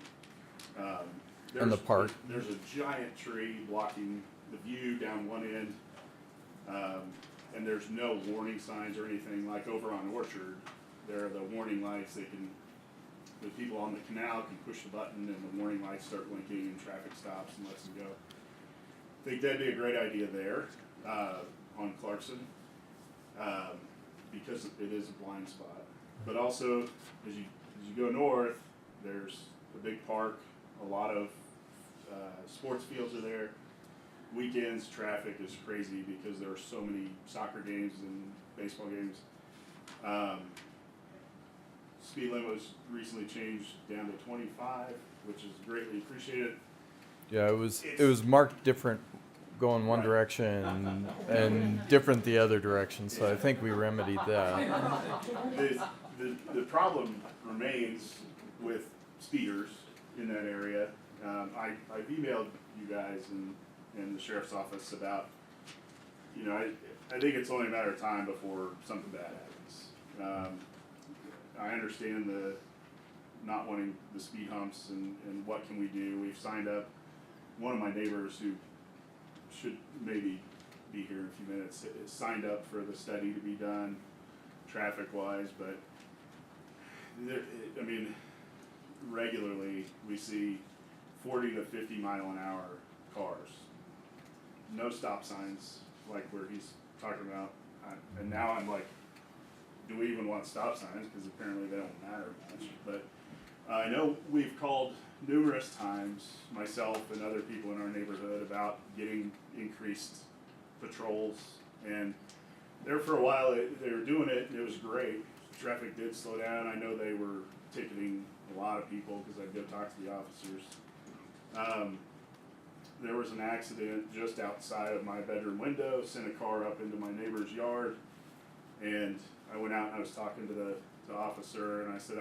And the park. There's a giant tree blocking the view down one end. And there's no warning signs or anything like over on Orchard. There are the warning lights. The people on the canal can push the button and the warning lights start blinking and traffic stops and lets them go. I think that'd be a great idea there on Clarkson because it is a blind spot. But also, as you go north, there's a big park. A lot of sports fields are there. Weekends, traffic is crazy because there are so many soccer games and baseball games. Speed limit was recently changed down to 25, which is greatly appreciated. Yeah, it was marked different going one direction and different the other direction, so I think we remedied that. The problem remains with speeders in that area. I've emailed you guys and the sheriff's office about, I think it's only a matter of time before something bad happens. I understand the not wanting the speed humps and what can we do. We've signed up, one of my neighbors who should maybe be here in a few minutes, is signed up for the study to be done traffic-wise, but regularly we see 40 to 50 mile an hour cars. No stop signs like where he's talking about. And now I'm like, do we even want stop signs? Because apparently they don't matter much. But I know we've called numerous times, myself and other people in our neighborhood, about getting increased patrols. And there for a while they were doing it and it was great. Traffic did slow down. I know they were ticketing a lot of people because I'd go talk to the officers. There was an accident just outside of my bedroom window, sent a car up into my neighbor's yard, and I went out and I was talking to the officer, and I said,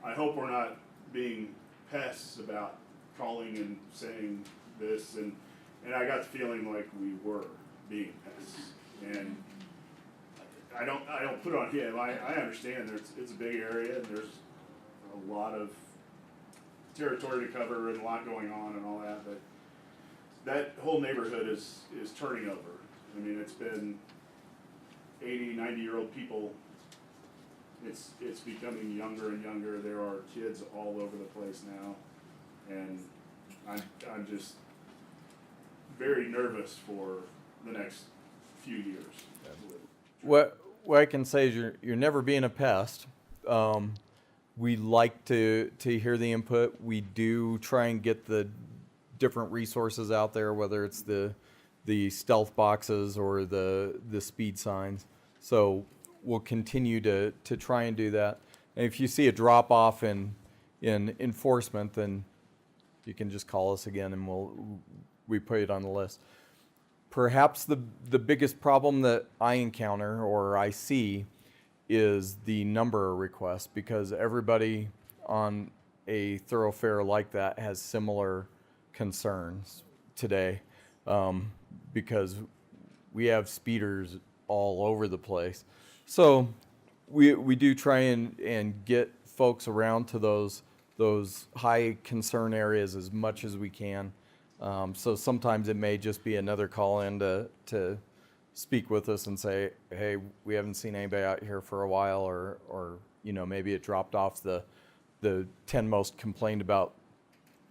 I hope we're not being pests about calling and saying this, and I got the feeling like we were being pests, and I don't put it on him. I understand it's a big area and there's a lot of territory to cover and a lot going on and all that, but that whole neighborhood is turning over. I mean, it's been 80, 90-year-old people. It's becoming younger and younger. There are kids all over the place now, and I'm just very nervous for the next few years. What I can say is you're never being a pest. We like to hear the input. We do try and get the different resources out there, whether it's the the stealth boxes or the speed signs. So we'll continue to try and do that. And if you see a drop off in enforcement, then you can just call us again and we put it on the list. Perhaps the biggest problem that I encounter or I see is the number of requests, because everybody on a thoroughfare like that has similar concerns today, because we have speeders all over the place. So we do try and get folks around to those high concern areas as much as we can. So sometimes it may just be another call in to speak with us and say, hey, we haven't seen anybody out here for a while, or maybe it dropped off the 10 most complained about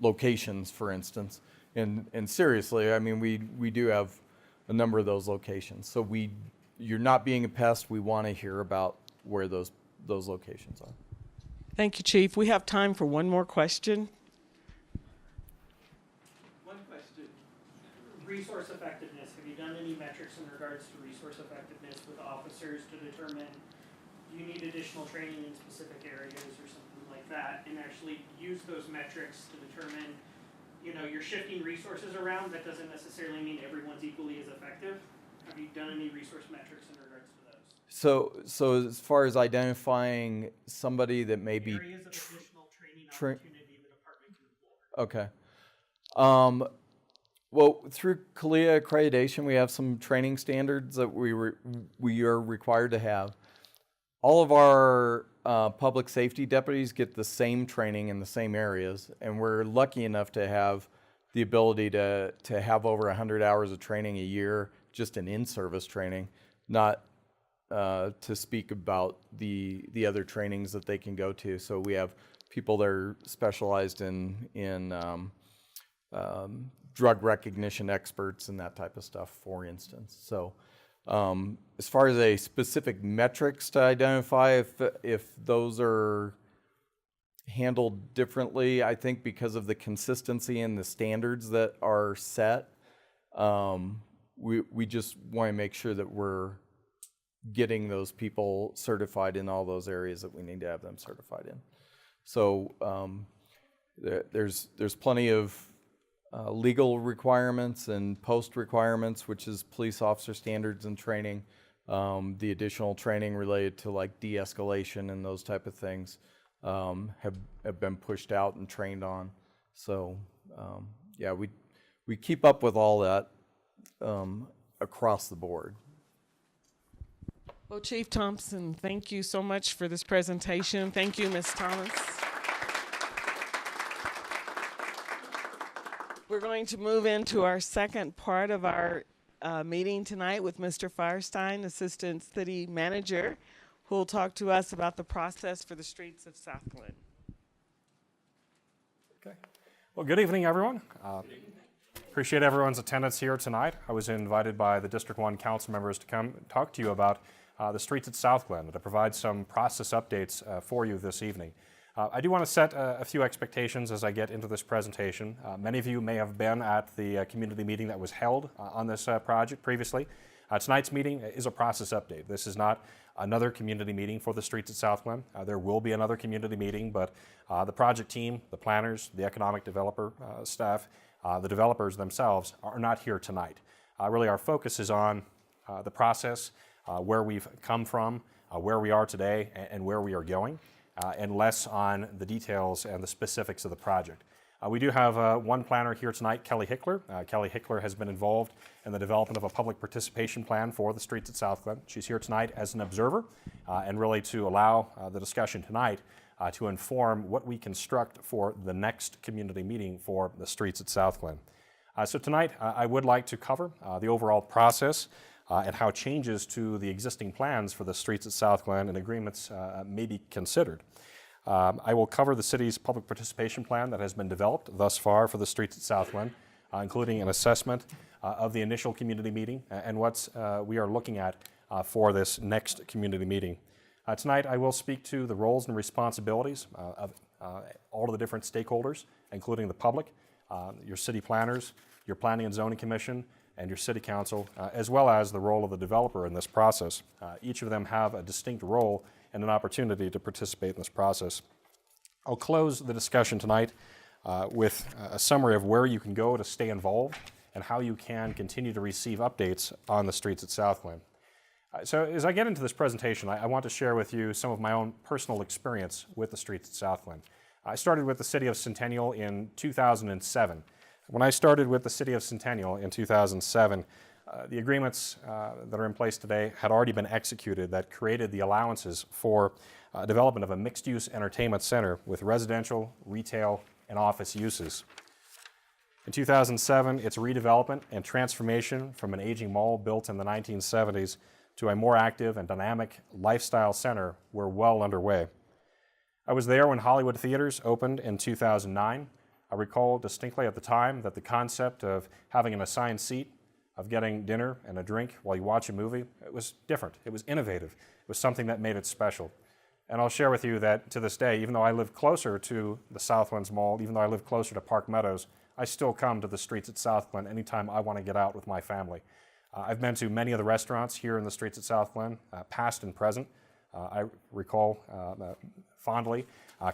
locations, for instance. And seriously, I mean, we do have a number of those locations. So you're not being a pest. We want to hear about where those locations are. Thank you, Chief. We have time for one more question. One question. Resource effectiveness. Have you done any metrics in regards to resource effectiveness with officers to determine do you need additional training in specific areas or something like that, and actually use those metrics to determine, you're shifting resources around. That doesn't necessarily mean everyone's equally as effective. Have you done any resource metrics in regards to those? So as far as identifying somebody that may be areas of additional training opportunity the department can explore. Okay. Well, through CALIA accreditation, we have some training standards that we are required to have. All of our public safety deputies get the same training in the same areas, and we're lucky enough to have the ability to have over 100 hours of training a year, just an in-service training, not to speak about the other trainings that they can go to. So we have people that are specialized in drug recognition experts and that type of stuff, for instance. So as far as a specific metrics to identify if those are handled differently, I think because of the consistency and the standards that are set, we just want to make sure that we're getting those people certified in all those areas that we need to have them certified in. So there's plenty of legal requirements and post requirements, which is police officer standards and training, the additional training related to like de-escalation and those type of things have been pushed out and trained on. So yeah, we keep up with all that across the board. Well, Chief Thompson, thank you so much for this presentation. Thank you, Ms. Thomas. We're going to move into our second part of our meeting tonight with Mr. Firestein, Assistant City Manager, who will talk to us about the process for the streets of South Glen. Okay. Well, good evening, everyone. Appreciate everyone's attendance here tonight. I was invited by the District 1 council members to come talk to you about the streets at South Glen, to provide some process updates for you this evening. I do want to set a few expectations as I get into this presentation. Many of you may have been at the community meeting that was held on this project previously. Tonight's meeting is a process update. This is not another community meeting for the streets at South Glen. There will be another community meeting, but the project team, the planners, the economic developer staff, the developers themselves are not here tonight. Really our focus is on the process, where we've come from, where we are today, and where we are going. And less on the details and the specifics of the project. We do have one planner here tonight, Kelly Hickler. Kelly Hickler has been involved in the development of a public participation plan for the streets at South Glen. She's here tonight as an observer and really to allow the discussion tonight to inform what we construct for the next community meeting for the streets at South Glen. So tonight I would like to cover the overall process and how changes to the existing plans for the streets at South Glen and agreements may be considered. I will cover the city's public participation plan that has been developed thus far for the streets at South Glen, including an assessment of the initial community meeting and what we are looking at for this next community meeting. Tonight I will speak to the roles and responsibilities of all of the different stakeholders, including the public, your city planners, your Planning and Zoning Commission, and your city council, as well as the role of the developer in this process. Each of them have a distinct role and an opportunity to participate in this process. I'll close the discussion tonight with a summary of where you can go to stay involved and how you can continue to receive updates on the streets at Southglen. So as I get into this presentation, I want to share with you some of my own personal experience with the streets at Southglen. I started with the city of Centennial in 2007. When I started with the city of Centennial in 2007, the agreements that are in place today had already been executed that created the allowances for development of a mixed-use entertainment center with residential, retail, and office uses. In 2007, its redevelopment and transformation from an aging mall built in the 1970s to a more active and dynamic lifestyle center were well underway. I was there when Hollywood Theaters opened in 2009. I recall distinctly at the time that the concept of having an assigned seat, of getting dinner and a drink while you watch a movie, it was different, it was innovative, it was something that made it special. And I'll share with you that to this day, even though I live closer to the Southlands Mall, even though I live closer to Park Meadows, I still come to the streets at Southglen anytime I want to get out with my family. I've been to many of the restaurants here in the streets at Southglen, past and present. I recall fondly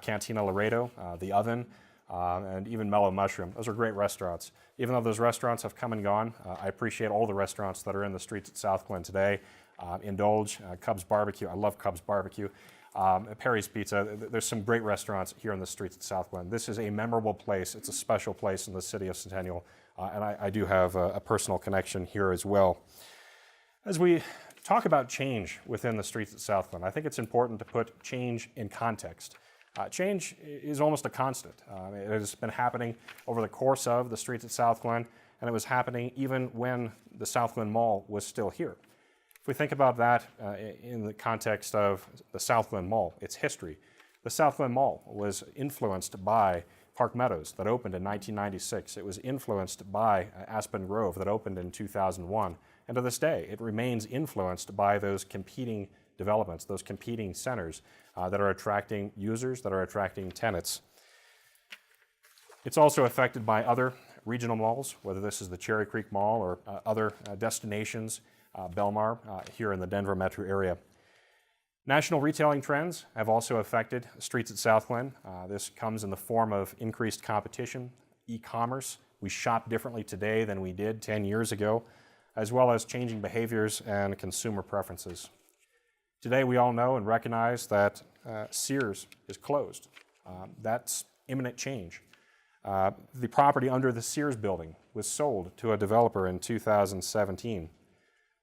Cantina Laredo, The Oven, and even Mellow Mushroom. Those are great restaurants. Even though those restaurants have come and gone, I appreciate all the restaurants that are in the streets at Southglen today. Indulge, Cub's Barbecue, I love Cub's Barbecue. Perry's Pizza, there's some great restaurants here in the streets at Southglen. This is a memorable place, it's a special place in the city of Centennial, and I do have a personal connection here as well. As we talk about change within the streets at Southglen, I think it's important to put change in context. Change is almost a constant. It has been happening over the course of the streets at Southglen, and it was happening even when the Southglen Mall was still here. If we think about that in the context of the Southglen Mall, its history, the Southglen Mall was influenced by Park Meadows that opened in 1996. It was influenced by Aspen Grove that opened in 2001. And to this day, it remains influenced by those competing developments, those competing centers that are attracting users, that are attracting tenants. It's also affected by other regional malls, whether this is the Cherry Creek Mall or other destinations, Belmar, here in the Denver metro area. National retailing trends have also affected streets at Southglen. This comes in the form of increased competition, e-commerce. We shop differently today than we did 10 years ago, as well as changing behaviors and consumer preferences. Today we all know and recognize that Sears is closed. That's imminent change. The property under the Sears building was sold to a developer in 2017.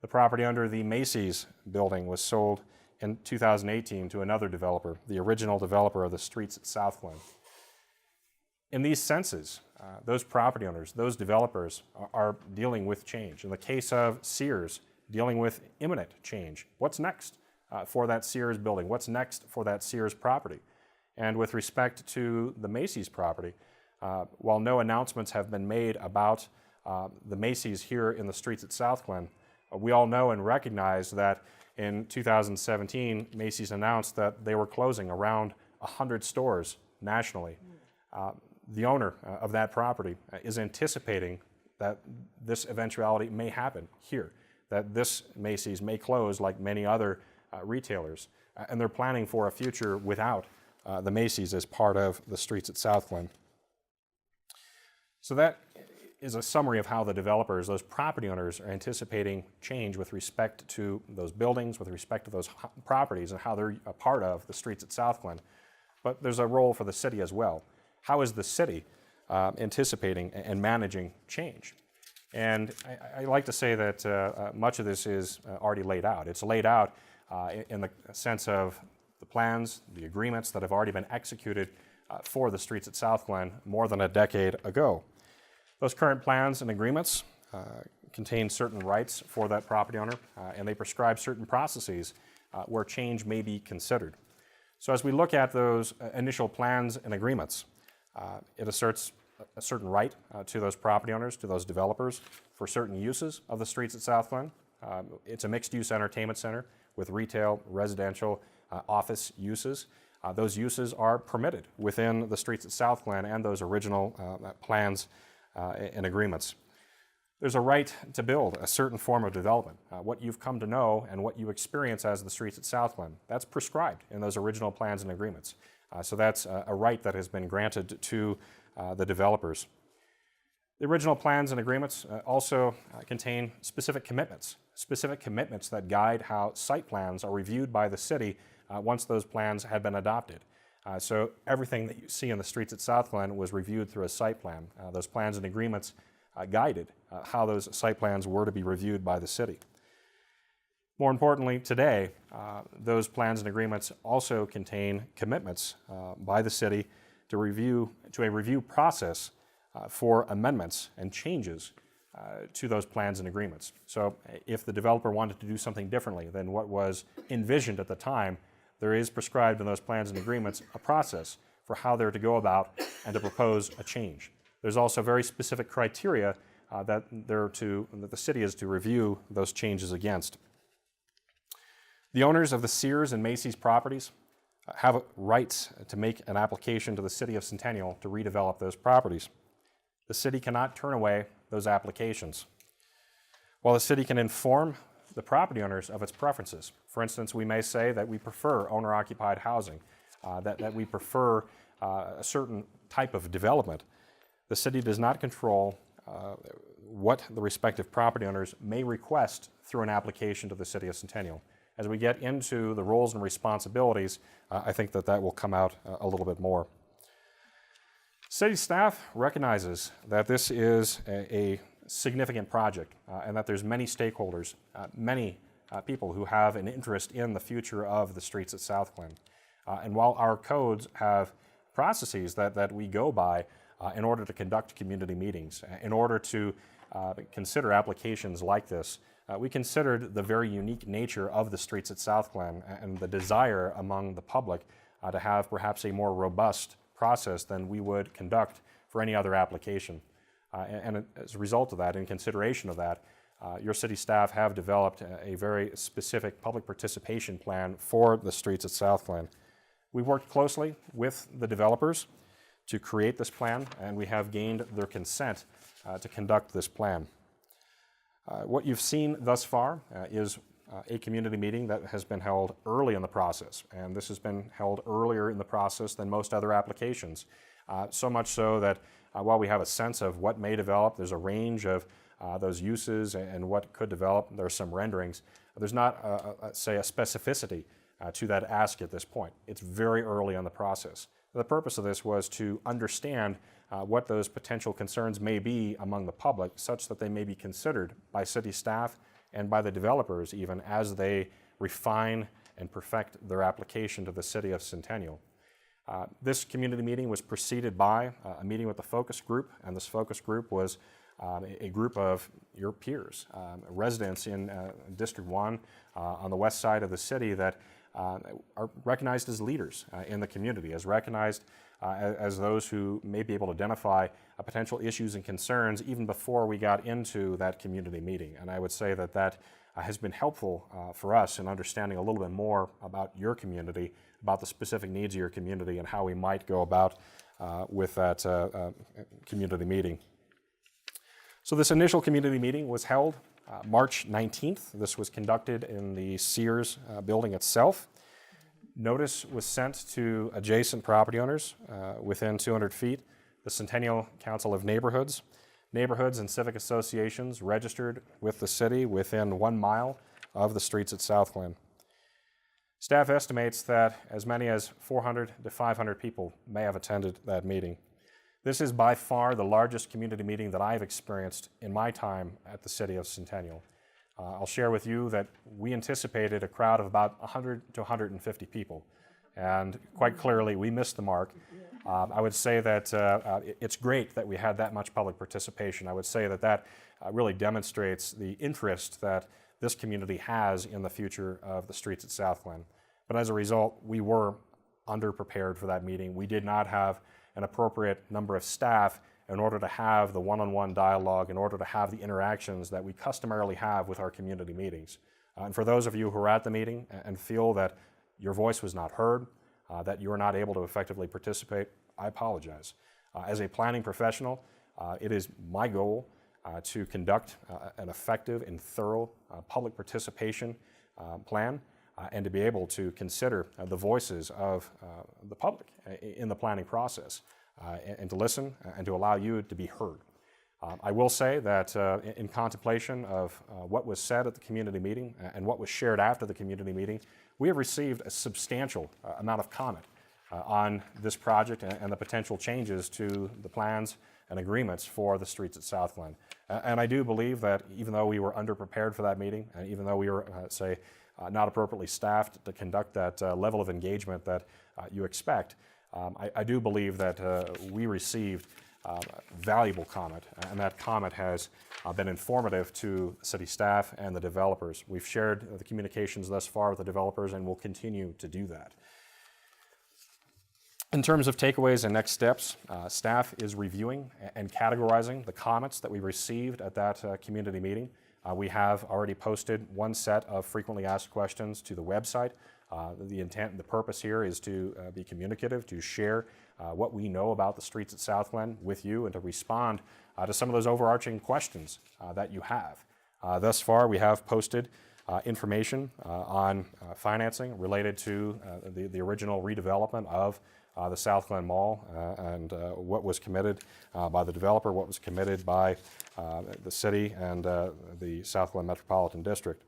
The property under the Macy's building was sold in 2018 to another developer, the original developer of the streets at Southglen. In these senses, those property owners, those developers are dealing with change. In the case of Sears, dealing with imminent change. What's next for that Sears building? What's next for that Sears property? And with respect to the Macy's property, while no announcements have been made about the Macy's here in the streets at Southglen, we all know and recognize that in 2017, Macy's announced that they were closing around 100 stores nationally. The owner of that property is anticipating that this eventuality may happen here, that this Macy's may close like many other retailers, and they're planning for a future without the Macy's as part of the streets at Southglen. So that is a summary of how the developers, those property owners, are anticipating change with respect to those buildings, with respect to those properties, and how they're a part of the streets at Southglen. But there's a role for the city as well. How is the city anticipating and managing change? And I like to say that much of this is already laid out. It's laid out in the sense of the plans, the agreements that have already been executed for the streets at Southglen more than a decade ago. Those current plans and agreements contain certain rights for that property owner, and they prescribe certain processes where change may be considered. So as we look at those initial plans and agreements, it asserts a certain right to those property owners, to those developers, for certain uses of the streets at Southglen. It's a mixed-use entertainment center with retail, residential, office uses. Those uses are permitted within the streets at Southglen and those original plans and agreements. There's a right to build a certain form of development. What you've come to know and what you experience as the streets at Southglen, that's prescribed in those original plans and agreements. So that's a right that has been granted to the developers. The original plans and agreements also contain specific commitments that guide how site plans are reviewed by the city once those plans had been adopted. So everything that you see in the streets at Southglen was reviewed through a site plan. Those plans and agreements guided how those site plans were to be reviewed by the city. More importantly, today, those plans and agreements also contain commitments by the city to a review process for amendments and changes to those plans and agreements. So if the developer wanted to do something differently than what was envisioned at the time, there is prescribed in those plans and agreements a process for how they're to go about and to propose a change. There's also very specific criteria that the city is to review those changes against. The owners of the Sears and Macy's properties have rights to make an application to the city of Centennial to redevelop those properties. The city cannot turn away those applications. While the city can inform the property owners of its preferences, for instance, we may say that we prefer owner-occupied housing, that we prefer a certain type of development. The city does not control what the respective property owners may request through an application to the city of Centennial. As we get into the roles and responsibilities, I think that will come out a little bit more. City staff recognizes that this is a significant project and that there's many stakeholders, many people who have an interest in the future of the streets at Southglen. And while our codes have processes that we go by in order to conduct community meetings, in order to consider applications like this, we considered the very unique nature of the streets at Southglen and the desire among the public to have perhaps a more robust process than we would conduct for any other application. And as a result of that, in consideration of that, your city staff have developed a very specific public participation plan for the streets at Southglen. We've worked closely with the developers to create this plan, and we have gained their consent to conduct this plan. What you've seen thus far is a community meeting that has been held early in the process, and this has been held earlier in the process than most other applications. So much so that while we have a sense of what may develop, there's a range of those uses and what could develop. There are some renderings. There's not, say, a specificity to that ask at this point. It's very early in the process. The purpose of this was to understand what those potential concerns may be among the public, such that they may be considered by city staff and by the developers even as they refine and perfect their application to the city of Centennial. This community meeting was preceded by a meeting with the focus group, and this focus group was a group of your peers, residents in District 1 on the west side of the city that are recognized as leaders in the community, as recognized as those who may be able to identify potential issues and concerns even before we got into that community meeting. And I would say that has been helpful for us in understanding a little bit more about your community, about the specific needs of your community, and how we might go about with that community meeting. So this initial community meeting was held March 19th. This was conducted in the Sears building itself. Notice was sent to adjacent property owners within 200 feet, the Centennial Council of Neighborhoods and civic associations registered with the city within 1 mile of the streets at Southglen. Staff estimates that as many as 400 to 500 people may have attended that meeting. This is by far the largest community meeting that I've experienced in my time at the city of Centennial. I'll share with you that we anticipated a crowd of about 100 to 150 people, and quite clearly we missed the mark. I would say that it's great that we had that much public participation. I would say that really demonstrates the interest that this community has in the future of the streets at Southglen. But as a result, we were underprepared for that meeting. We did not have an appropriate number of staff in order to have the one-on-one dialogue, in order to have the interactions that we customarily have with our community meetings. And for those of you who are at the meeting and feel that your voice was not heard, that you are not able to effectively participate, I apologize. As a planning professional, it is my goal to conduct an effective and thorough public participation plan and to be able to consider the voices of the public in the planning process and to listen and to allow you to be heard. I will say that in contemplation of what was said at the community meeting and what was shared after the community meeting, we have received a substantial amount of comment on this project and the potential changes to the plans and agreements for the streets at Southglen. And I do believe that even though we were underprepared for that meeting, and even though we were, not appropriately staffed to conduct that level of engagement that you expect, I do believe that we received valuable comment, and that comment has been informative to city staff and the developers. We've shared the communications thus far with the developers and will continue to do that. In terms of takeaways and next steps, staff is reviewing and categorizing the comments that we received at that community meeting. We have already posted one set of frequently asked questions to the website. The intent and the purpose here is to be communicative, to share what we know about the streets at Southglen with you and to respond to some of those overarching questions that you have. Thus far, we have posted information on financing related to the original redevelopment of the Southglen Mall and what was committed by the developer, what was committed by the city and the Southglen Metropolitan District.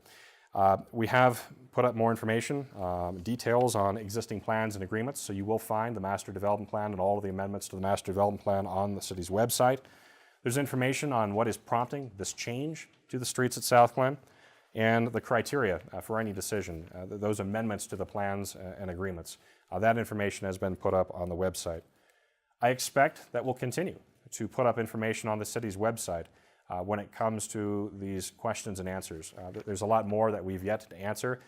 We have put up more information, details on existing plans and agreements, so you will find the Master Development Plan and all of the amendments to the Master Development Plan on the city's website. There's information on what is prompting this change to the streets at Southglen and the criteria for any decision, those amendments to the plans and agreements. That information has been put up on the website. I expect that we'll continue to put up information on the city's website when it comes to these questions and answers. There's a lot more that we've yet to answer,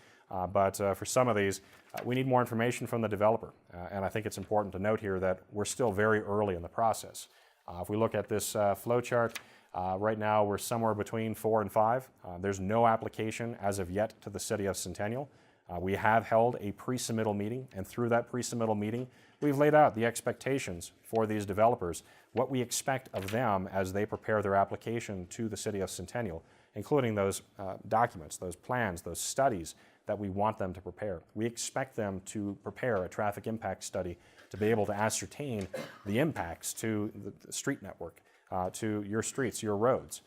but for some of these, we need more information from the developer. And I think it's important to note here that we're still very early in the process. If we look at this flow chart, right now we're somewhere between 4 and 5. There's no application as of yet to the city of Centennial. We have held a pre-submittal meeting, and through that pre-submittal meeting, we've laid out the expectations for these developers, what we expect of them as they prepare their application to the city of Centennial, including those documents, those plans, those studies that we want them to prepare. We expect them to prepare a traffic impact study to be able to ascertain the impacts to the street network, to your streets, your roads.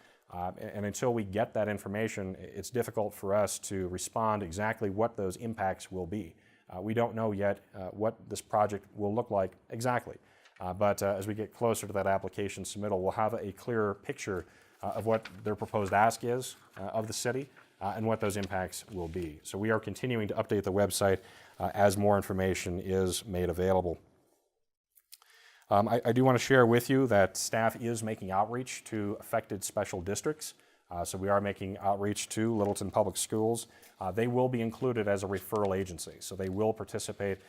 And until we get that information, it's difficult for us to respond exactly what those impacts will be. We don't know yet what this project will look like exactly. But as we get closer to that application submittal, we'll have a clearer picture of what their proposed ask is of the city and what those impacts will be. So we are continuing to update the website as more information is made available. I do want to share with you that staff is making outreach to affected special districts. So we are making outreach to Littleton Public Schools. They will be included as a referral agency. So they will participate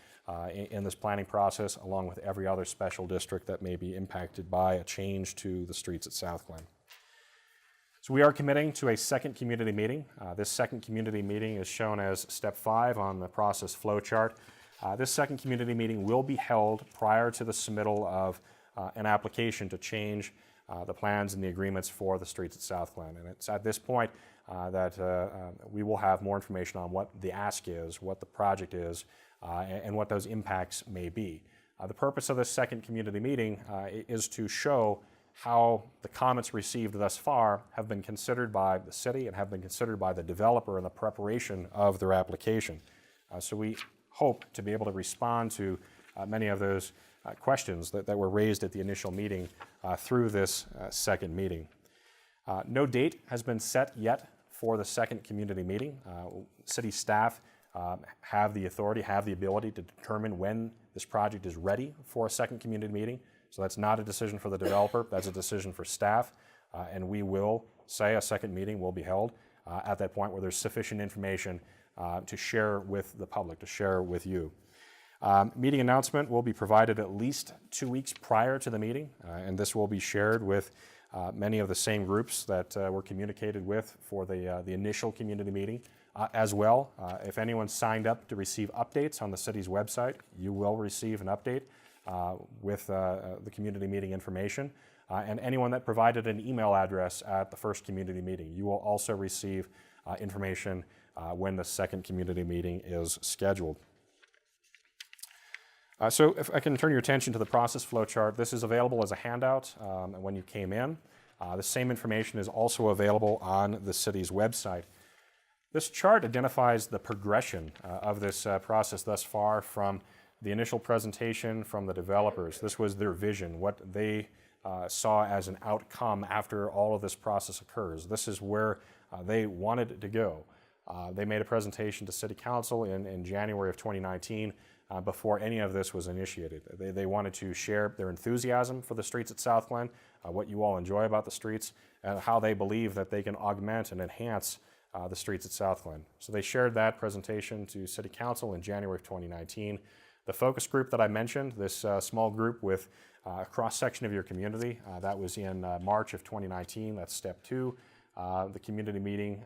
in this planning process along with every other special district that may be impacted by a change to the streets at Southglen. So we are committing to a second community meeting. This second community meeting is shown as step 5 on the process flow chart. This second community meeting will be held prior to the submittal of an application to change the plans and the agreements for the streets at Southglen. And it's at this point that we will have more information on what the ask is, what the project is, and what those impacts may be. The purpose of this second community meeting is to show how the comments received thus far have been considered by the city and have been considered by the developer in the preparation of their application. So we hope to be able to respond to many of those questions that were raised at the initial meeting through this second meeting. No date has been set yet for the second community meeting. City staff have the authority, have the ability to determine when this project is ready for a second community meeting. So that's not a decision for the developer, that's a decision for staff. And we will say a second meeting will be held at that point where there's sufficient information to share with the public, to share with you. Meeting announcement will be provided at least 2 weeks prior to the meeting, and this will be shared with many of the same groups that were communicated with for the initial community meeting as well. If anyone signed up to receive updates on the city's website, you will receive an update with the community meeting information. and anyone that provided an email address at the first community meeting. You will also receive information when the second community meeting is scheduled. So if I can turn your attention to the process flow chart, this is available as a handout when you came in. The same information is also available on the city's website. This chart identifies the progression of this process thus far from the initial presentation from the developers. This was their vision, what they saw as an outcome after all of this process occurs. This is where they wanted it to go. They made a presentation to City Council in January of 2019 before any of this was initiated. They wanted to share their enthusiasm for the streets at South Glen, what you all enjoy about the streets, and how they believe that they can augment and enhance the streets at South Glen. So they shared that presentation to City Council in January of 2019. The focus group that I mentioned, this small group with a cross-section of your community, that was in March of 2019. That's step 2. The community meeting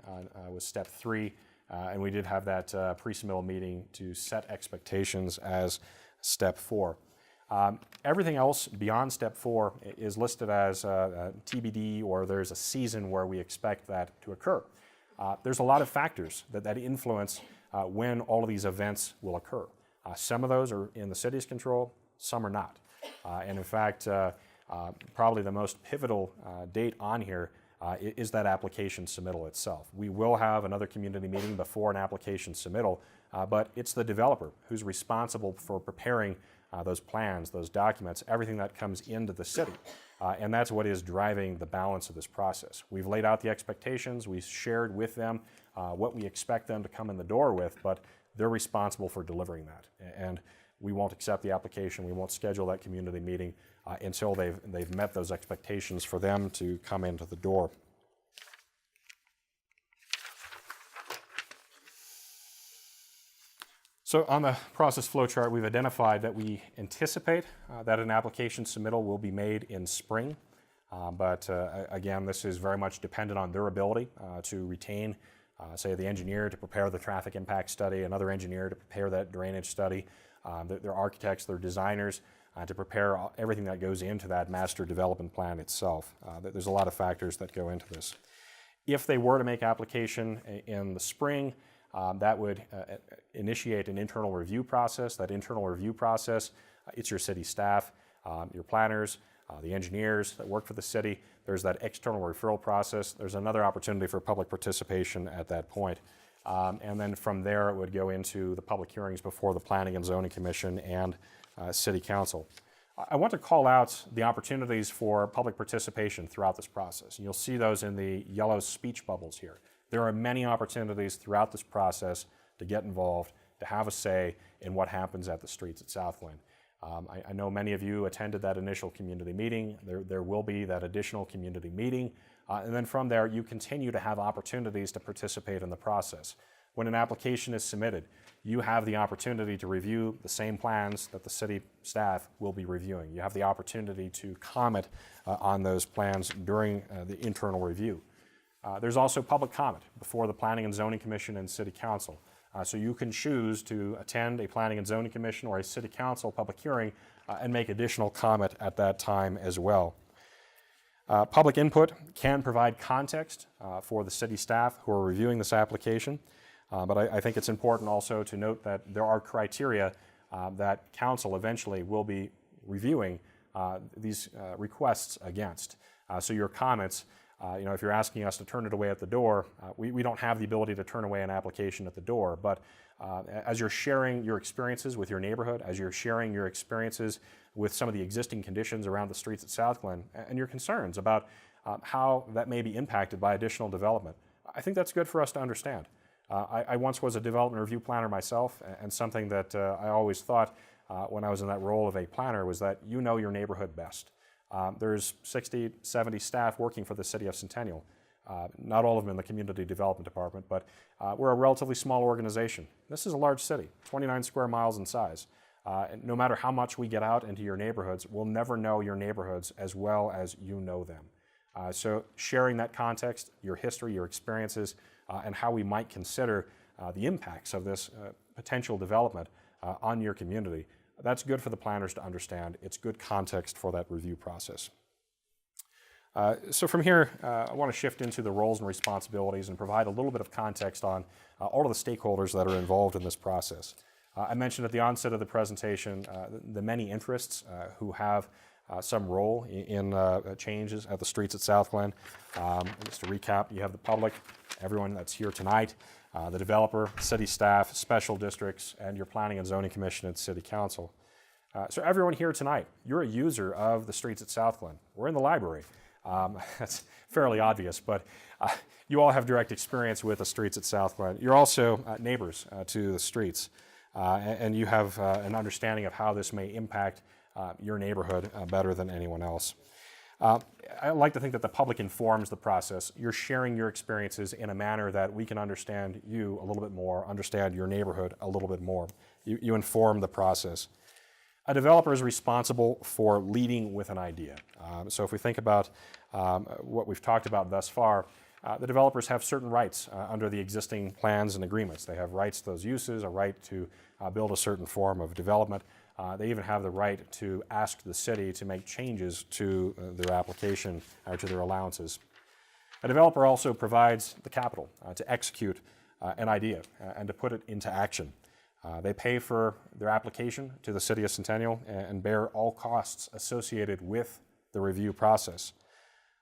was step 3. And we did have that pre-submittal meeting to set expectations as step 4. Everything else beyond step 4 is listed as TBD, or there's a season where we expect that to occur. There's a lot of factors that influence when all of these events will occur. Some of those are in the city's control, some are not. And in fact, probably the most pivotal date on here is that application submittal itself. We will have another community meeting before an application submittal, but it's the developer who's responsible for preparing those plans, those documents, everything that comes into the city. And that's what is driving the balance of this process. We've laid out the expectations, we've shared with them what we expect them to come in the door with, but they're responsible for delivering that. And we won't accept the application, we won't schedule that community meeting until they've met those expectations for them to come into the door. So on the process flow chart, we've identified that we anticipate that an application submittal will be made in spring. But again, this is very much dependent on their ability to retain, say, the engineer to prepare the traffic impact study, another engineer to prepare that drainage study, their architects, their designers, to prepare everything that goes into that master development plan itself. There's a lot of factors that go into this. If they were to make application in the spring, that would initiate an internal review process. That internal review process, it's your city staff, your planners, the engineers that work for the city. There's that external referral process. There's another opportunity for public participation at that point. And then from there, it would go into the public hearings before the Planning and Zoning Commission and City Council. I want to call out the opportunities for public participation throughout this process. And you'll see those in the yellow speech bubbles here. There are many opportunities throughout this process to get involved, to have a say in what happens at the streets at South Glen. I know many of you attended that initial community meeting. There will be that additional community meeting. And then from there, you continue to have opportunities to participate in the process. When an application is submitted, you have the opportunity to review the same plans that the city staff will be reviewing. You have the opportunity to comment on those plans during the internal review. There's also public comment before the Planning and Zoning Commission and City Council. So you can choose to attend a Planning and Zoning Commission or a City Council public hearing and make additional comment at that time as well. Public input can provide context for the city staff who are reviewing this application, but I think it's important also to note that there are criteria that Council eventually will be reviewing these requests against. So your comments, if you're asking us to turn it away at the door, we don't have the ability to turn away an application at the door, but as you're sharing your experiences with your neighborhood, as you're sharing your experiences with some of the existing conditions around the streets at South Glen, and your concerns about how that may be impacted by additional development, I think that's good for us to understand. I once was a development review planner myself, and something that I always thought when I was in that role of a planner was that you know your neighborhood best. There's 60, 70 staff working for the city of Centennial. Not all of them in the community development department, but we're a relatively small organization. This is a large city, 29 square miles in size. No matter how much we get out into your neighborhoods, we'll never know your neighborhoods as well as you know them. So sharing that context, your history, your experiences, and how we might consider the impacts of this potential development on your community, that's good for the planners to understand. It's good context for that review process. So from here, I want to shift into the roles and responsibilities and provide a little bit of context on all of the stakeholders that are involved in this process. I mentioned at the onset of the presentation the many interests who have some role in changes at the streets at Southglen. Just to recap, you have the public, everyone that's here tonight, the developer, city staff, special districts, and your Planning and Zoning Commission and City Council. So everyone here tonight, you're a user of the streets at Southglen. We're in the library. That's fairly obvious, but you all have direct experience with the streets at Southglen. You're also neighbors to the streets, and you have an understanding of how this may impact your neighborhood better than anyone else. I like to think that the public informs the process. You're sharing your experiences in a manner that we can understand you a little bit more, understand your neighborhood a little bit more. You inform the process. A developer is responsible for leading with an idea. So if we think about what we've talked about thus far, the developers have certain rights under the existing plans and agreements. They have rights to those uses, a right to build a certain form of development. They even have the right to ask the city to make changes to their application or to their allowances. A developer also provides the capital to execute an idea and to put it into action. They pay for their application to the City of Centennial and bear all costs associated with the review process.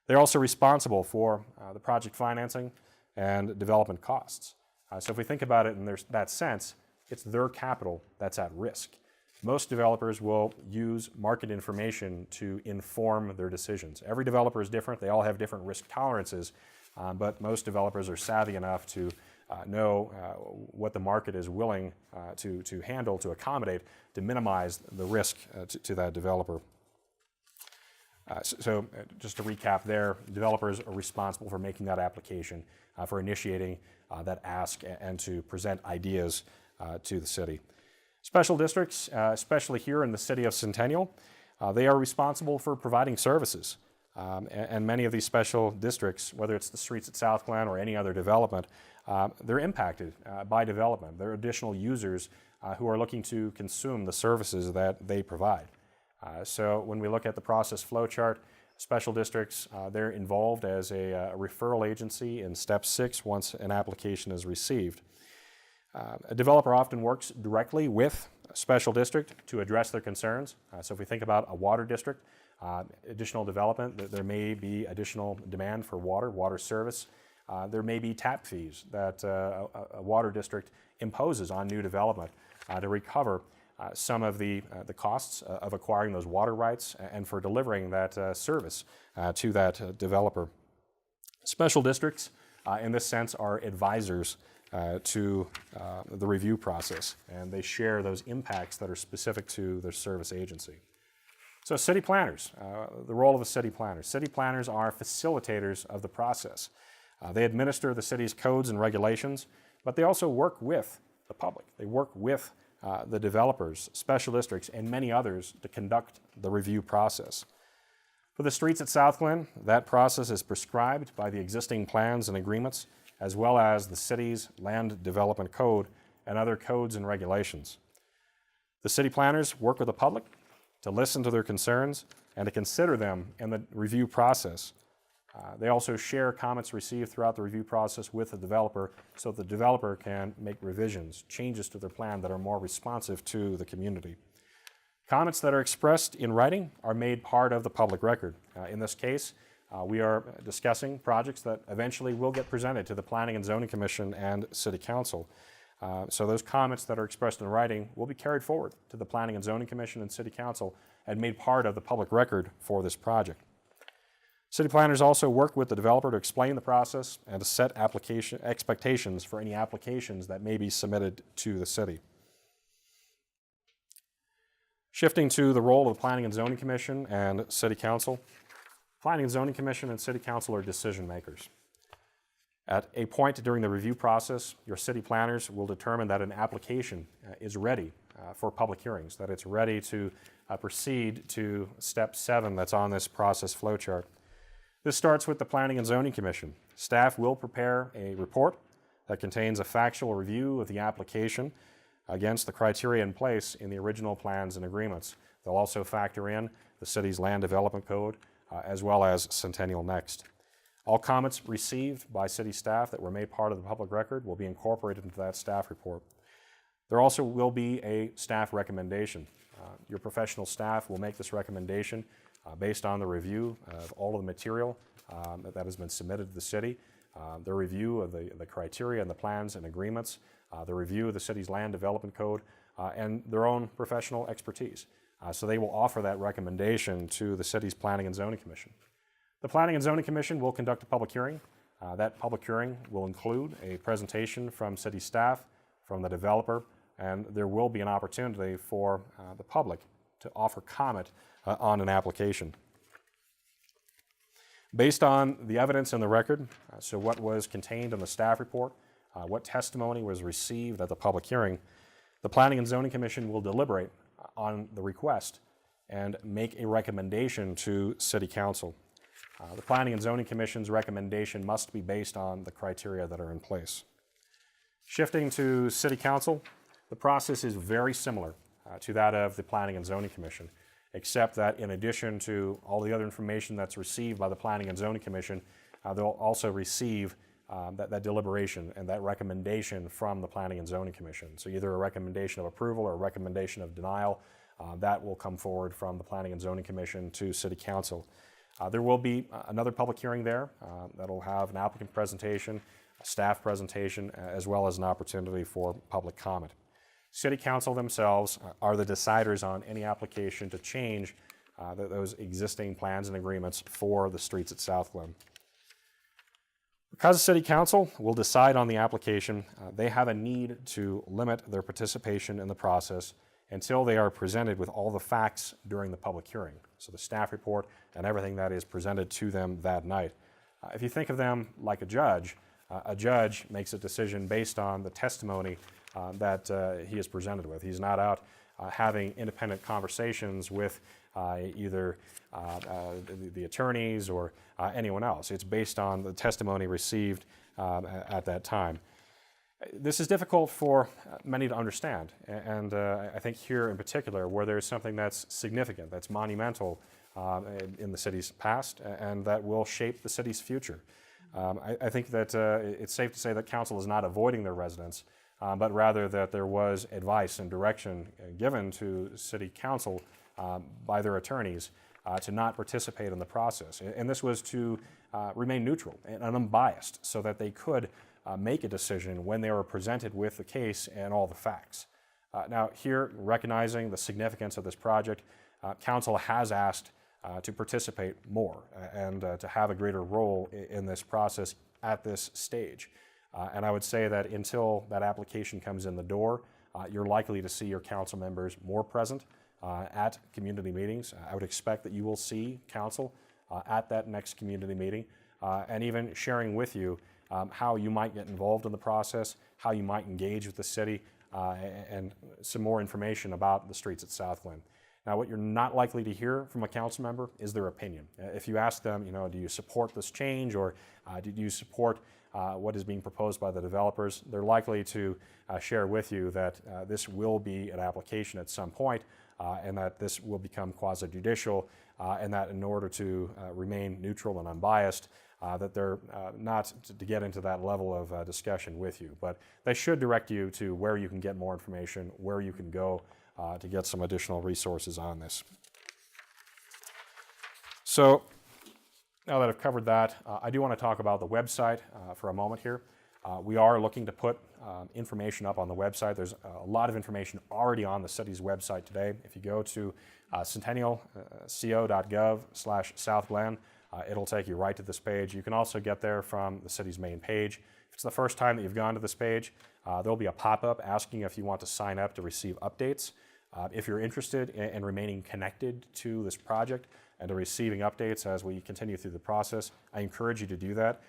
They're also responsible for the project financing and development costs. So if we think about it in that sense, it's their capital that's at risk. Most developers will use market information to inform their decisions. Every developer is different. They all have different risk tolerances, but most developers are savvy enough to know what the market is willing to handle, to accommodate, to minimize the risk to that developer. So just to recap there, developers are responsible for making that application, for initiating that ask, and to present ideas to the city. Special districts, especially here in the city of Centennial, they are responsible for providing services. And many of these special districts, whether it's the streets at Southglen or any other development, they're impacted by development. There are additional users who are looking to consume the services that they provide. So when we look at the process flow chart, special districts, they're involved as a referral agency in step 6 once an application is received. A developer often works directly with a special district to address their concerns. So if we think about a water district, additional development, there may be additional demand for water service. There may be tap fees that a water district imposes on new development to recover some of the costs of acquiring those water rights and for delivering that service to that developer. Special districts, in this sense, are advisors to the review process, and they share those impacts that are specific to their service agency. So city planners, the role of a city planner. City planners are facilitators of the process. They administer the city's codes and regulations, but they also work with the public. They work with the developers, special districts, and many others to conduct the review process. For the streets at Southglen, that process is prescribed by the existing plans and agreements, as well as the city's land development code and other codes and regulations. The city planners work with the public to listen to their concerns and to consider them in the review process. They also share comments received throughout the review process with the developer so the developer can make revisions, changes to their plan that are more responsive to the community. Comments that are expressed in writing are made part of the public record. In this case, we are discussing projects that eventually will get presented to the Planning and Zoning Commission and City Council. So those comments that are expressed in writing will be carried forward to the Planning and Zoning Commission and City Council and made part of the public record for this project. City planners also work with the developer to explain the process and to set application expectations for any applications that may be submitted to the city. Shifting to the role of the Planning and Zoning Commission and City Council. Planning and Zoning Commission and City Council are decision makers. At a point during the review process, your city planners will determine that an application is ready for public hearings, that it's ready to proceed to step 7 that's on this process flowchart. This starts with the Planning and Zoning Commission. Staff will prepare a report that contains a factual review of the application against the criteria in place in the original plans and agreements. They'll also factor in the city's land development code, as well as Centennial Next. All comments received by city staff that were made part of the public record will be incorporated into that staff report. There also will be a staff recommendation. Your professional staff will make this recommendation based on the review of all of the material that has been submitted to the city, the review of the criteria and the plans and agreements, the review of the city's land development code, and their own professional expertise. So they will offer that recommendation to the city's Planning and Zoning Commission. The Planning and Zoning Commission will conduct a public hearing. That public hearing will include a presentation from city staff, from the developer, and there will be an opportunity for the public to offer comment on an application. Based on the evidence in the record, so what was contained in the staff report, what testimony was received at the public hearing, the Planning and Zoning Commission will deliberate on the request and make a recommendation to City Council. The Planning and Zoning Commission's recommendation must be based on the criteria that are in place. Shifting to City Council, the process is very similar to that of the Planning and Zoning Commission, except that in addition to all the other information that's received by the Planning and Zoning Commission, they'll also receive that deliberation and that recommendation from the Planning and Zoning Commission. So either a recommendation of approval or a recommendation of denial, that will come forward from the Planning and Zoning Commission to City Council. There will be another public hearing there that'll have an applicant presentation, a staff presentation, as well as an opportunity for public comment. City Council themselves are the deciders on any application to change those existing plans and agreements for the streets at South Glen. Because the City Council will decide on the application, they have a need to limit their participation in the process until they are presented with all the facts during the public hearing. So the staff report and everything that is presented to them that night. If you think of them like a judge makes a decision based on the testimony that he is presented with. He's not out having independent conversations with either the attorneys or anyone else. It's based on the testimony received at that time. This is difficult for many to understand, and I think here in particular where there's something that's significant, that's monumental in the city's past, and that will shape the city's future. I think that it's safe to say that council is not avoiding their residents, but rather that there was advice and direction given to City Council by their attorneys to not participate in the process. And this was to remain neutral and unbiased so that they could make a decision when they were presented with the case and all the facts. Now here, recognizing the significance of this project, Council has asked to participate more and to have a greater role in this process at this stage. And I would say that until that application comes in the door, you're likely to see your council members more present at community meetings. I would expect that you will see council at that next community meeting and even sharing with you how you might get involved in the process, how you might engage with the city, and some more information about the streets at South Glen. Now, what you're not likely to hear from a council member is their opinion. If you ask them, do you support this change, or do you support what is being proposed by the developers, they're likely to share with you that this will be an application at some point, and that this will become quasi-judicial, and that in order to remain neutral and unbiased, that they're not to get into that level of discussion with you. But they should direct you to where you can get more information, where you can go to get some additional resources on this. So now that I've covered that, I do want to talk about the website for a moment here. We are looking to put information up on the website. There's a lot of information already on the city's website today. If you go to centennialco.gov/South Glen, it'll take you right to this page. You can also get there from the city's main page. If it's the first time that you've gone to this page, there'll be a pop-up asking if you want to sign up to receive updates. If you're interested in remaining connected to this project and to receiving updates as we continue through the process, I encourage you to do that.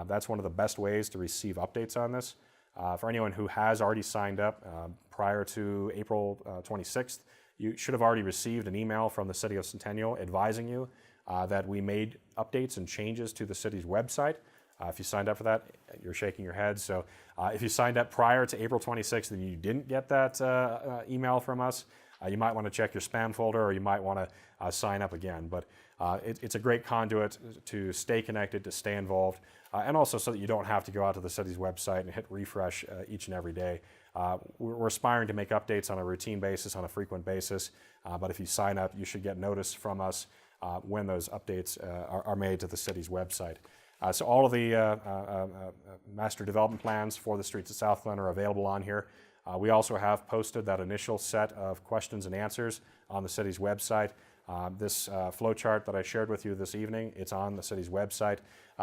That's one of the best ways to receive updates on this. For anyone who has already signed up prior to April 26th, you should have already received an email from the City of Centennial advising you that we made updates and changes to the city's website. If you signed up for that, you're shaking your head. So if you signed up prior to April 26th and you didn't get that email from us, you might want to check your spam folder, or you might want to sign up again. But It's a great conduit to stay connected, to stay involved, and also so that you don't have to go out to the city's website and hit refresh each and every day. We're aspiring to make updates on a routine basis, on a frequent basis, but if you sign up, you should get notice from us when those updates are made to the city's website. So all of the master development plans for the streets of Southglen are available on here. We also have posted that initial set of questions and answers on the city's website. This flow chart that I shared with you this evening, it's on the city's website.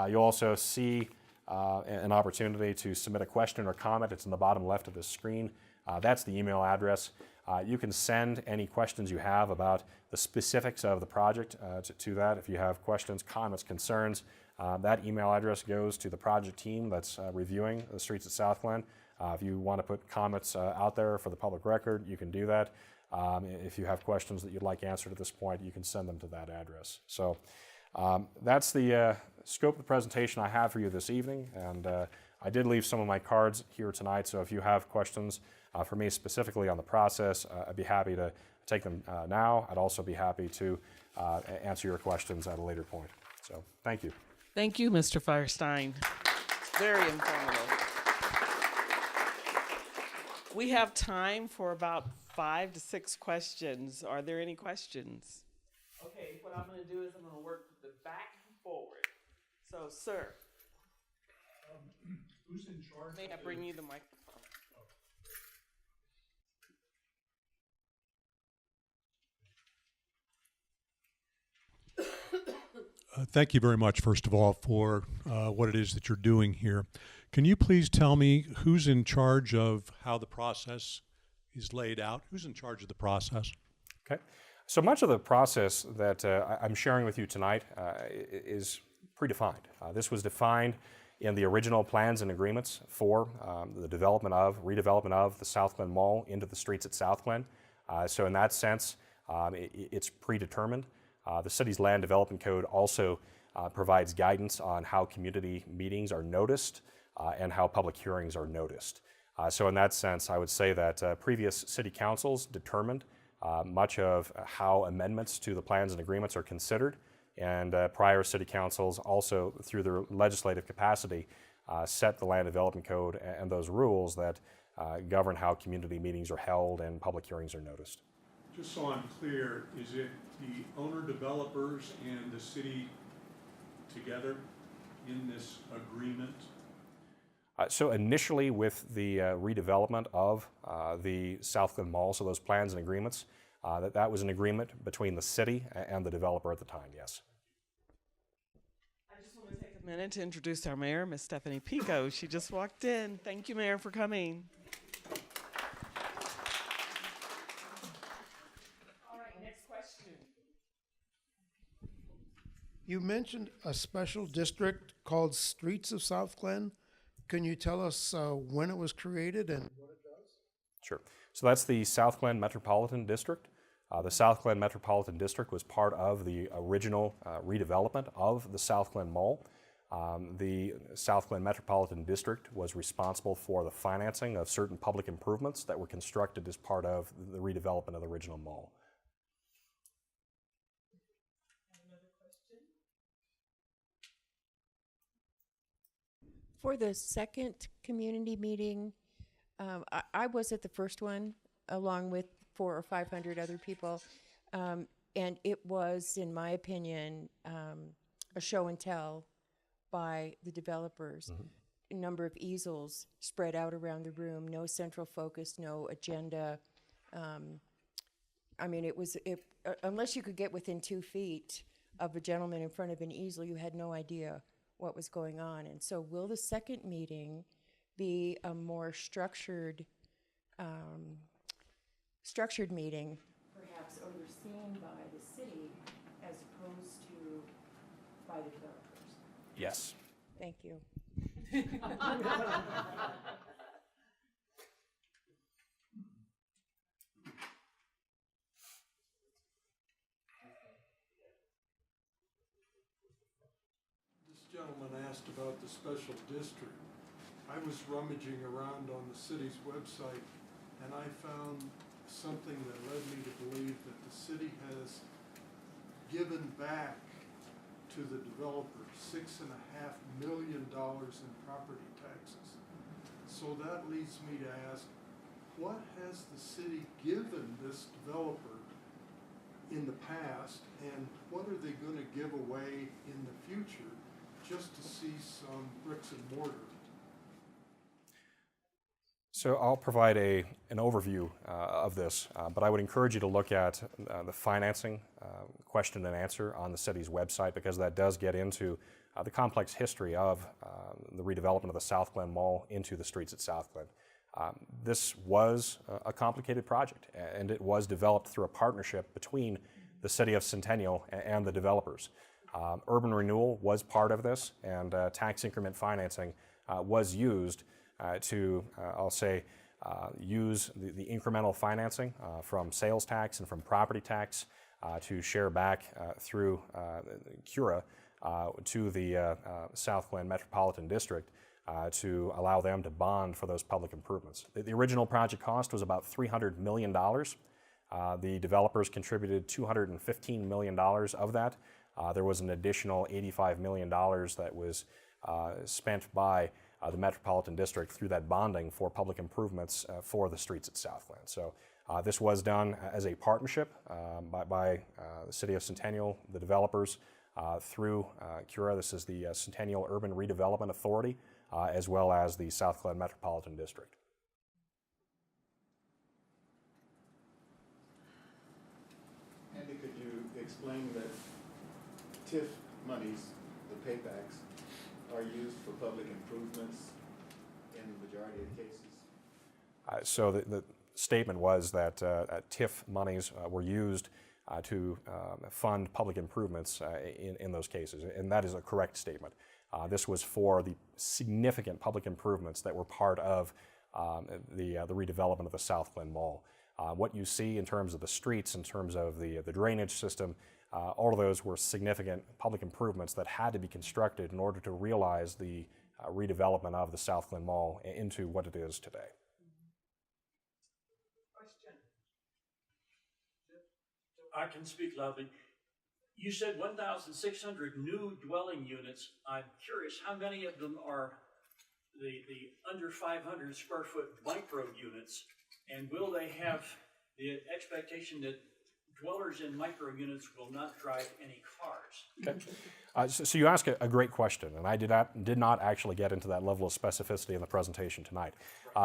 You'll also see an opportunity to submit a question or comment. It's in the bottom left of the screen. That's the email address. You can send any questions you have about the specifics of the project to that. If you have questions, comments, concerns, that email address goes to the project team that's reviewing the streets at Southglen. If you want to put comments out there for the public record, you can do that. If you have questions that you'd like answered at this point, you can send them to that address. So that's the scope of the presentation I have for you this evening, and I did leave some of my cards here tonight, so if you have questions for me specifically on the process, I'd be happy to take them now. I'd also be happy to answer your questions at a later point. So thank you. Thank you, Mr. Firestein. It's very informative. We have time for about 5 to 6 questions. Are there any questions? Okay, what I'm going to do is I'm going to work the back and forward. So, sir. Who's in charge? May I bring you the microphone? Thank you very much, first of all, for what it is that you're doing here. Can you please tell me who's in charge of how the process is laid out? Who's in charge of the process? Okay. So much of the process that I'm sharing with you tonight is predefined. This was defined in the original plans and agreements for the redevelopment of the Southglen Mall into the streets at Southglen. So in that sense, it's predetermined. The city's land development code also provides guidance on how community meetings are noticed and how public hearings are noticed. So in that sense, I would say that previous city councils determined much of how amendments to the plans and agreements are considered, and prior city councils also, through their legislative capacity, set the land development code and those rules that govern how community meetings are held and public hearings are noticed. Just so I'm clear, is it the owner developers and the city together in this agreement? So initially with the redevelopment of the Southglen Mall, so those plans and agreements, that was an agreement between the city and the developer at the time, yes. I just want to take a minute to introduce our mayor, Ms. Stephanie Pico. She just walked in. Thank you, Mayor, for coming. All right, next question. You mentioned a special district called Streets of Southglen. Can you tell us when it was created and what it does? Sure. So that's the Southglen Metropolitan District. The Southglen Metropolitan District was part of the original redevelopment of the Southglen Mall. The Southglen Metropolitan District was responsible for the financing of certain public improvements that were constructed as part of the redevelopment of the original mall. For the second community meeting, I was at the first one along with 400 or 500 other people, and it was, in my opinion, a show and tell by the developers. A number of easels spread out around the room, no central focus, no agenda. I mean, unless you could get within 2 feet of a gentleman in front of an easel, you had no idea what was going on. And so will the second meeting be a more structured meeting, perhaps overseen by the city as opposed to by the developers? Yes. Thank you. Gentleman asked about the special district. I was rummaging around on the city's website and I found something that led me to believe that the city has given back to the developer $6.5 million in property taxes. So that leads me to ask, what has the city given this developer in the past, and what are they going to give away in the future just to see some bricks and mortar? So I'll provide an overview of this, but I would encourage you to look at the financing question and answer on the city's website, because that does get into the complex history of the redevelopment of the South Glen Mall into the streets at South Glen. This was a complicated project, and it was developed through a partnership between the city of Centennial and the developers. Urban renewal was part of this, and tax increment financing was used to, I'll say, use the incremental financing from sales tax and from property tax to share back through CURA to the South Glen Metropolitan District to allow them to bond for those public improvements. The original project cost was about $300 million. The developers contributed $215 million of that. There was an additional $85 million that was spent by the Metropolitan District through that bonding for public improvements for the streets at South Glen. So this was done as a partnership by the City of Centennial, the developers, through CURA. This is the Centennial Urban Redevelopment Authority, as well as the South Glen Metropolitan District. Andy, could you explain that TIF monies, the paybacks, are used for public improvements in the majority of cases? So the statement was that TIF monies were used to fund public improvements in those cases, and that is a correct statement. This was for the significant public improvements that were part of the redevelopment of the South Glen Mall. What you see in terms of the streets, in terms of the drainage system, all of those were significant public improvements that had to be constructed in order to realize the redevelopment of the South Glen Mall into what it is today. I can speak loudly. You said 1,600 new dwelling units. I'm curious, how many of them are the under 500 square foot micro units? And will they have the expectation that dwellers in micro units will not drive any cars? Okay. So you ask a great question, and I did not actually get into that level of specificity in the presentation tonight.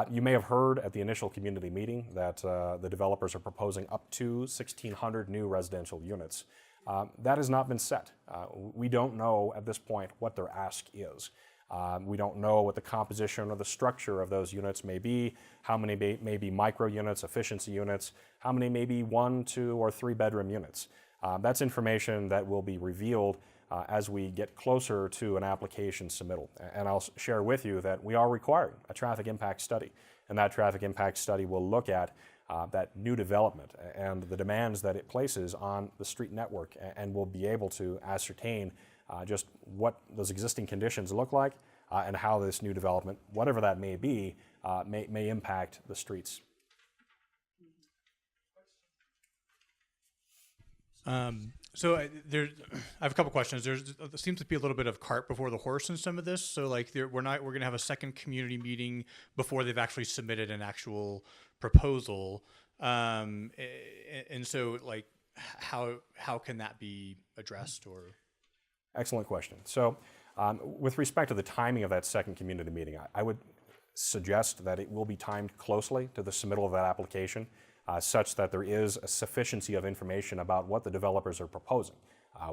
You may have heard at the initial community meeting that the developers are proposing up to 1,600 new residential units. That has not been set. We don't know at this point what their ask is. We don't know what the composition or the structure of those units may be, how many may be micro units, efficiency units, how many may be 1, 2, or 3 bedroom units. That's information that will be revealed as we get closer to an application submittal. And I'll share with you that we are requiring a traffic impact study, and that traffic impact study will look at that new development and the demands that it places on the street network, and we'll be able to ascertain just what those existing conditions look like and how this new development, whatever that may be, may impact the streets. So I have a couple questions. There seems to be a little bit of cart before the horse in some of this. So like we're going to have a second community meeting before they've actually submitted an actual proposal. And so like how can that be addressed or? Excellent question. So with respect to the timing of that second community meeting, I would suggest that it will be timed closely to the submittal of that application, such that there is a sufficiency of information about what the developers are proposing.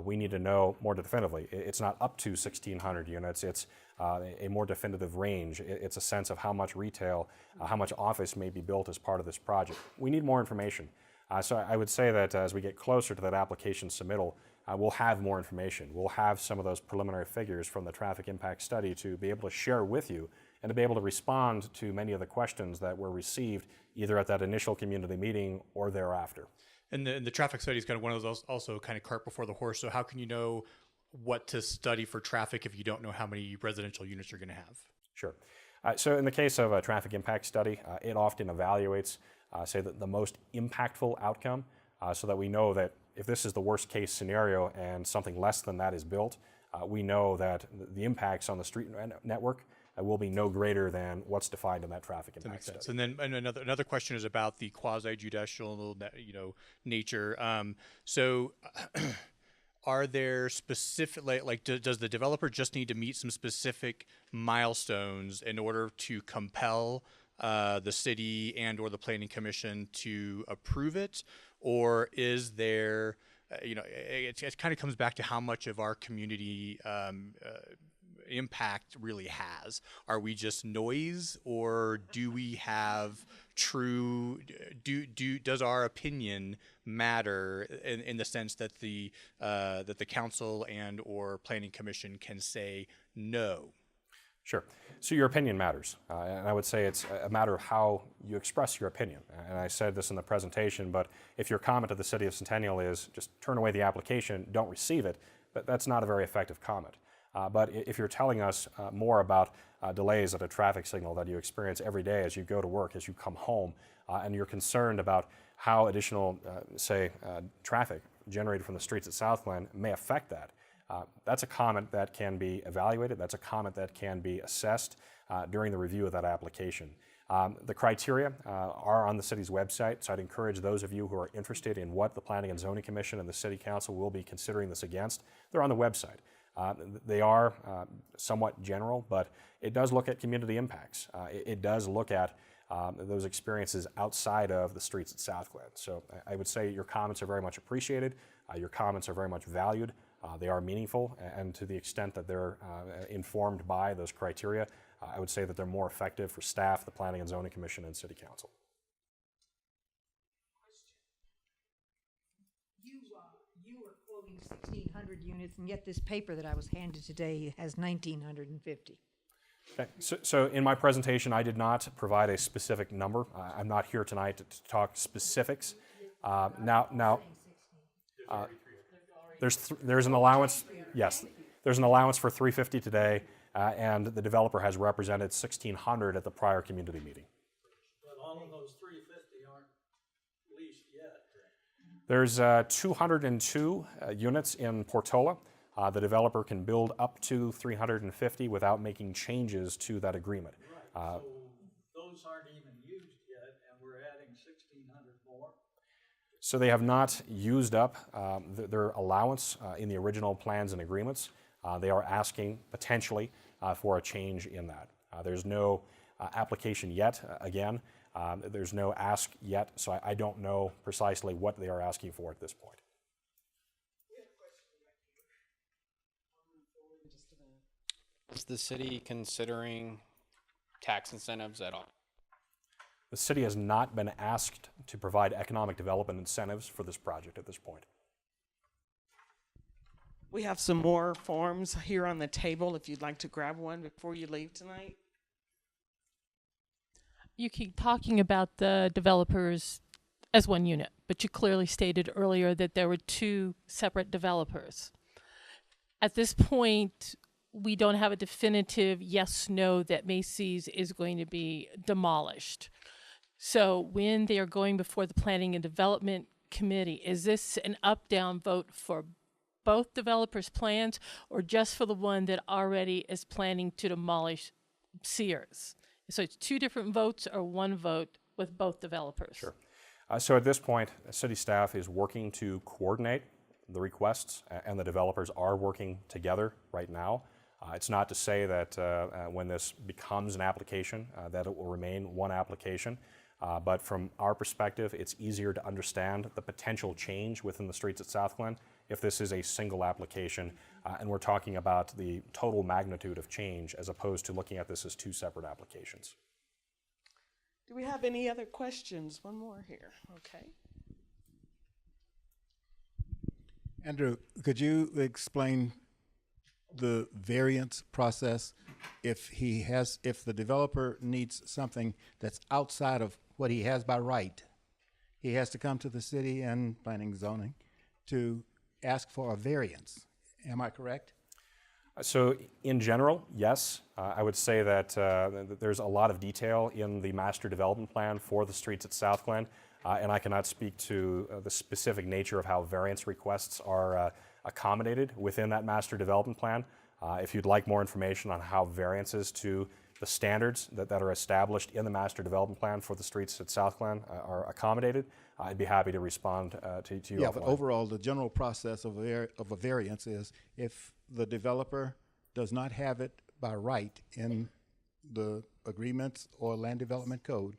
We need to know more definitively. It's not up to 1,600 units. It's a more definitive range. It's a sense of how much retail, how much office may be built as part of this project. We need more information. So I would say that as we get closer to that application submittal, we'll have more information. We'll have some of those preliminary figures from the traffic impact study to be able to share with you and to be able to respond to many of the questions that were received either at that initial community meeting or thereafter. And the traffic study is kind of one of those also kind of cart before the horse. So how can you know what to study for traffic if you don't know how many residential units you're going to have? Sure. So in the case of a traffic impact study, it often evaluates, say, the most impactful outcome so that we know that if this is the worst case scenario and something less than that is built, we know that the impacts on the street network will be no greater than what's defined in that traffic impact That makes sense. study. And then another question is about the quasi-judicial, nature. So, are there specific does the developer just need to meet some specific milestones in order to compel the city and/or the planning commission to approve it, or is there, it kind of comes back to how much of our community impact really has. Are we just noise, or do we have true? Does our opinion matter in the sense that the council and/or planning commission can say no? Sure. So your opinion matters, and I would say it's a matter of how you express your opinion. And I said this in the presentation, but if your comment to the City of Centennial is just turn away the application, don't receive it, that's not a very effective comment. But if you're telling us more about delays at a traffic signal that you experience every day as you go to work, as you come home, and you're concerned about how additional, traffic generated from the streets at Southglen may affect that, that's a comment that can be evaluated. That's a comment that can be assessed during the review of that application. The criteria are on the city's website, so I'd encourage those of you who are interested in what the Planning and Zoning Commission and the City Council will be considering this against. They're on the website. They are somewhat general, but it does look at community impacts. It does look at those experiences outside of the streets at Southglen. So I would say your comments are very much appreciated. Your comments are very much valued. They are meaningful, and to the extent that they're informed by those criteria, I would say that they're more effective for staff, the Planning and Zoning Commission, and City Council. You were quoting 1,600 units, and yet this paper that I was handed today has 1,950. Okay. So in my presentation, I did not provide a specific number. I'm not here tonight to talk specifics. There's an allowance. Yes, there's an allowance for 350 today, and the developer has represented 1,600 at the prior community meeting. But all of those 350 aren't leased yet. There's 202 units in Portola. The developer can build up to 350 without making changes to that agreement. Right. So those aren't even used yet, and we're adding 1,600 more. So they have not used up their allowance in the original plans and agreements. They are asking potentially for a change in that. There's no application yet. Again, there's no ask yet, so I don't know precisely what they are asking for at this point. Is the city considering tax incentives at all? The city has not been asked to provide economic development incentives for this project at this point. We have some more forms here on the table if you'd like to grab one before you leave tonight. You keep talking about the developers as one unit, but you clearly stated earlier that there were two separate developers. At this point, we don't have a definitive yes/no that Macy's is going to be demolished. So when they are going before the Planning and Development Committee, is this an up-down vote for both developers' plans or just for the one that already is planning to demolish Sears? So it's two different votes or one vote with both developers? Sure. So at this point, city staff is working to coordinate the requests, and the developers are working together right now. It's not to say that when this becomes an application that it will remain one application, but from our perspective, it's easier to understand the potential change within the streets at Southglen if this is a single application, and we're talking about the total magnitude of change as opposed to looking at this as two separate applications. Do we have any other questions? One more here. Okay. Andrew, could you explain the variance process if the developer needs something that's outside of what he has by right? He has to come to the city and planning zoning to ask for a variance. Am I correct? So in general, yes. I would say that there's a lot of detail in the master development plan for the streets at Southglen and I cannot speak to the specific nature of how variance requests are accommodated within that master development plan. If you'd like more information on how variances to the standards that are established in the master development plan for the streets at South Glen are accommodated, I'd be happy to respond to you. Yeah, offline. but overall, the general process of a variance is if the developer does not have it by right in the agreements or land development code,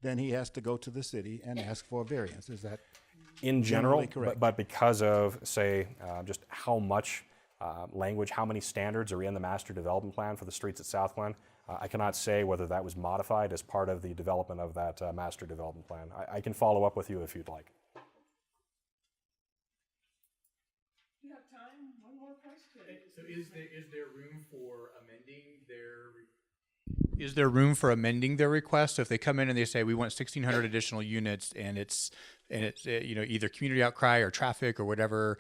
then he has to go to the city and ask for a variance. Is that in general, generally correct? but because of, say, just how much language, how many standards are in the master development plan for the streets at South Glen, I cannot say whether that was modified as part of the development of that master development plan. I can follow up with you if you'd like. You have time? One more question. So is there room for amending their? Is there room for amending their request? So if they come in and they say we want 1,600 additional units, and it's either community outcry or traffic or whatever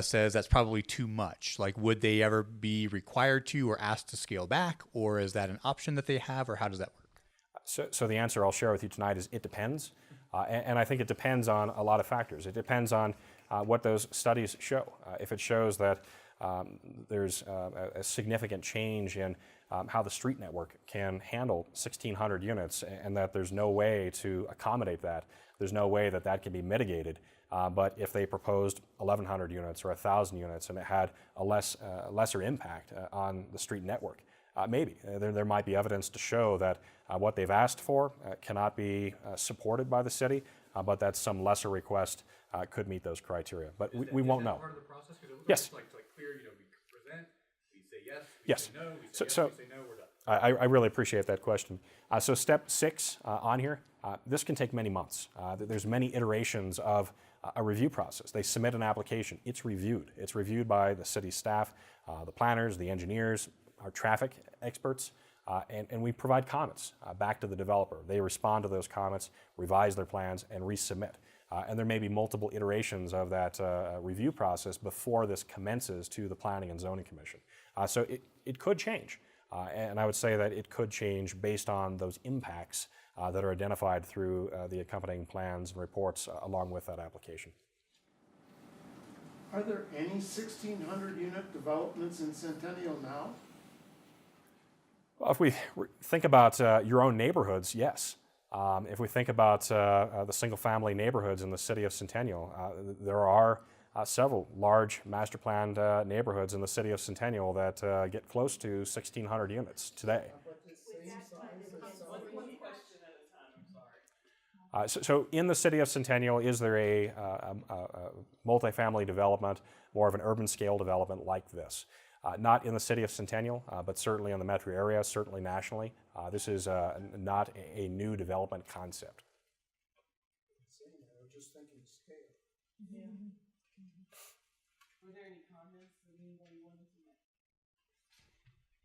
says that's probably too much. Like, would they ever be required to or asked to scale back, or is that an option that they have, or how does that work? So the answer I'll share with you tonight is it depends, and I think it depends on a lot of factors. It depends on what those studies show. If it shows that there's a significant change in how the street network can handle 1,600 units, and that there's no way to accommodate that. There's no way that that can be mitigated. But if they proposed 1,100 units or 1,000 units and it had a lesser impact on the street network, maybe there might be evidence to show that what they've asked for cannot be supported by the city, but that some lesser request could meet those criteria. But we won't know. Part of the process? Because it looks Yes. like clear. We present, we say yes, we Yes. say no, we say So- yes, so- we say no, we're done. I really appreciate that question. So step 6 on here, this can take many months. There's many iterations of a review process. They submit an application, it's reviewed. It's reviewed by the city staff, the planners, the engineers, our traffic experts, and we provide comments back to the developer. They respond to those comments, revise their plans, and resubmit. And there may be multiple iterations of that review process before this commences to the Planning and Zoning Commission. So it could change. And I would say that it could change based on those impacts that are identified through the accompanying plans and reports along with that application. Are there any 1,600 unit developments in Centennial now? Well, if we think about your own neighborhoods, yes. If we think about the single-family neighborhoods in the city of Centennial, there are several large master-planned neighborhoods in the city of Centennial that get close to 1,600 units today. So in the city of Centennial, is there a multifamily development, more of an urban scale development like this? Not in the city of Centennial, but certainly in the metro area, certainly nationally. This is not a new development concept. Just thinking scale. Yeah. Were there any comments that anybody wanted to make?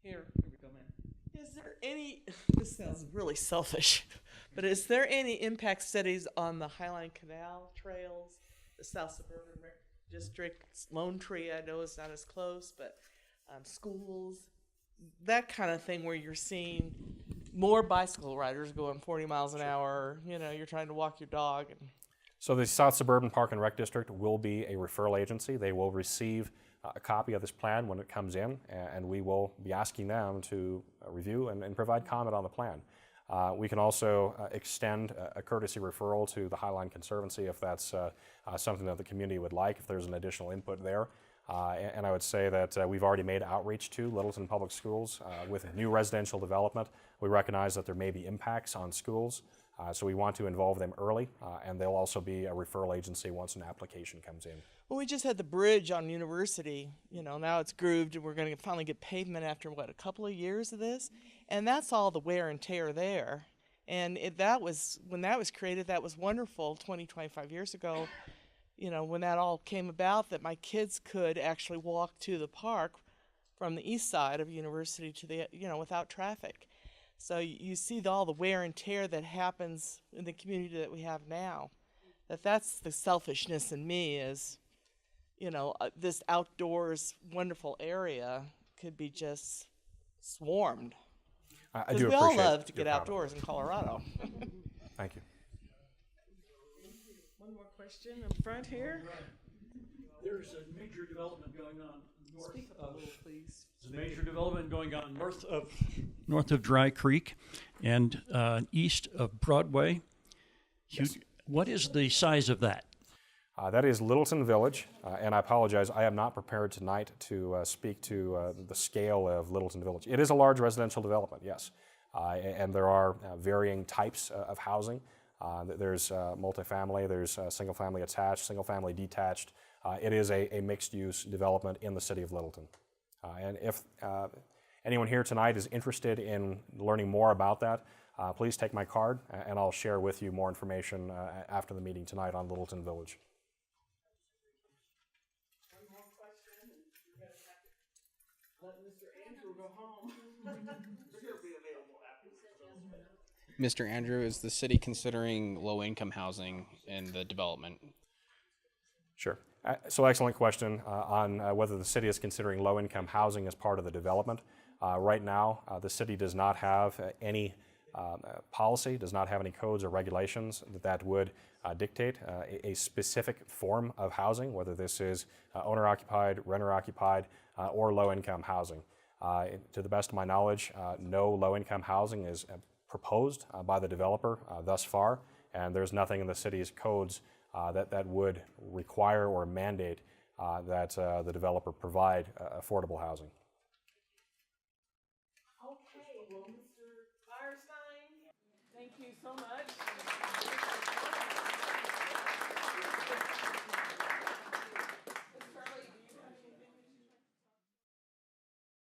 Here we go, man. Is there any, this sounds really selfish, but is there any impact studies on the Highline Canal trails, the South Suburban District, Lone Tree, I know it's not as close, but schools, that kind of thing where you're seeing more bicycle riders going 40 miles an hour, you're trying to walk your dog. So the South Suburban Park and Rec District will be a referral agency. They will receive a copy of this plan when it comes in, and we will be asking them to review and provide comment on the plan. We can also extend a courtesy referral to the Highline Conservancy if that's something that the community would like, if there's an additional input there. And I would say that we've already made outreach to Littleton Public Schools with new residential development. We recognize that there may be impacts on schools, so we want to involve them early, and they'll also be a referral agency once an application comes in. Well, we just had the bridge on University, now it's grooved and we're going to finally get pavement after, a couple of years of this? And that's all the wear and tear there. And when that was created, that was wonderful 20, 25 years ago. When that all came about, that my kids could actually walk to the park from the east side of University to the, without traffic. So you see all the wear and tear that happens in the community that we have now. That's the selfishness in me is, this outdoors wonderful area could be just swarmed. I do we all appreciate love to your get comment. outdoors in Colorado. Thank you. One more question up front here. There's a major development going on north Speak up a little, please. There's a major development going on north of Dry Creek and east of Broadway. Yes. What is the size of that? That is Littleton Village, and I apologize, I am not prepared tonight to speak to the scale of Littleton Village. It is a large residential development, yes, and there are varying types of housing. There's multifamily, there's single-family attached, single-family detached. It is a mixed-use development in the city of Littleton. And if anyone here tonight is interested in learning more about that, please take my card, and I'll share with you more information after the meeting tonight on Littleton Village. Let Mr. Andrew go home. He'll be available after. Mr. Andrew, is the city considering low-income housing in the development? Sure. So excellent question on whether the city is considering low-income housing as part of the development. Right now, the city does not have any policy, does not have any codes or regulations that would dictate a specific form of housing, whether this is owner-occupied, renter-occupied, or low-income housing. To the best of my knowledge, no low-income housing is proposed by the developer thus far, and there's nothing in the city's codes that would require or mandate that the developer provide affordable housing. Okay, well, Mr. Firestein, thank you so much.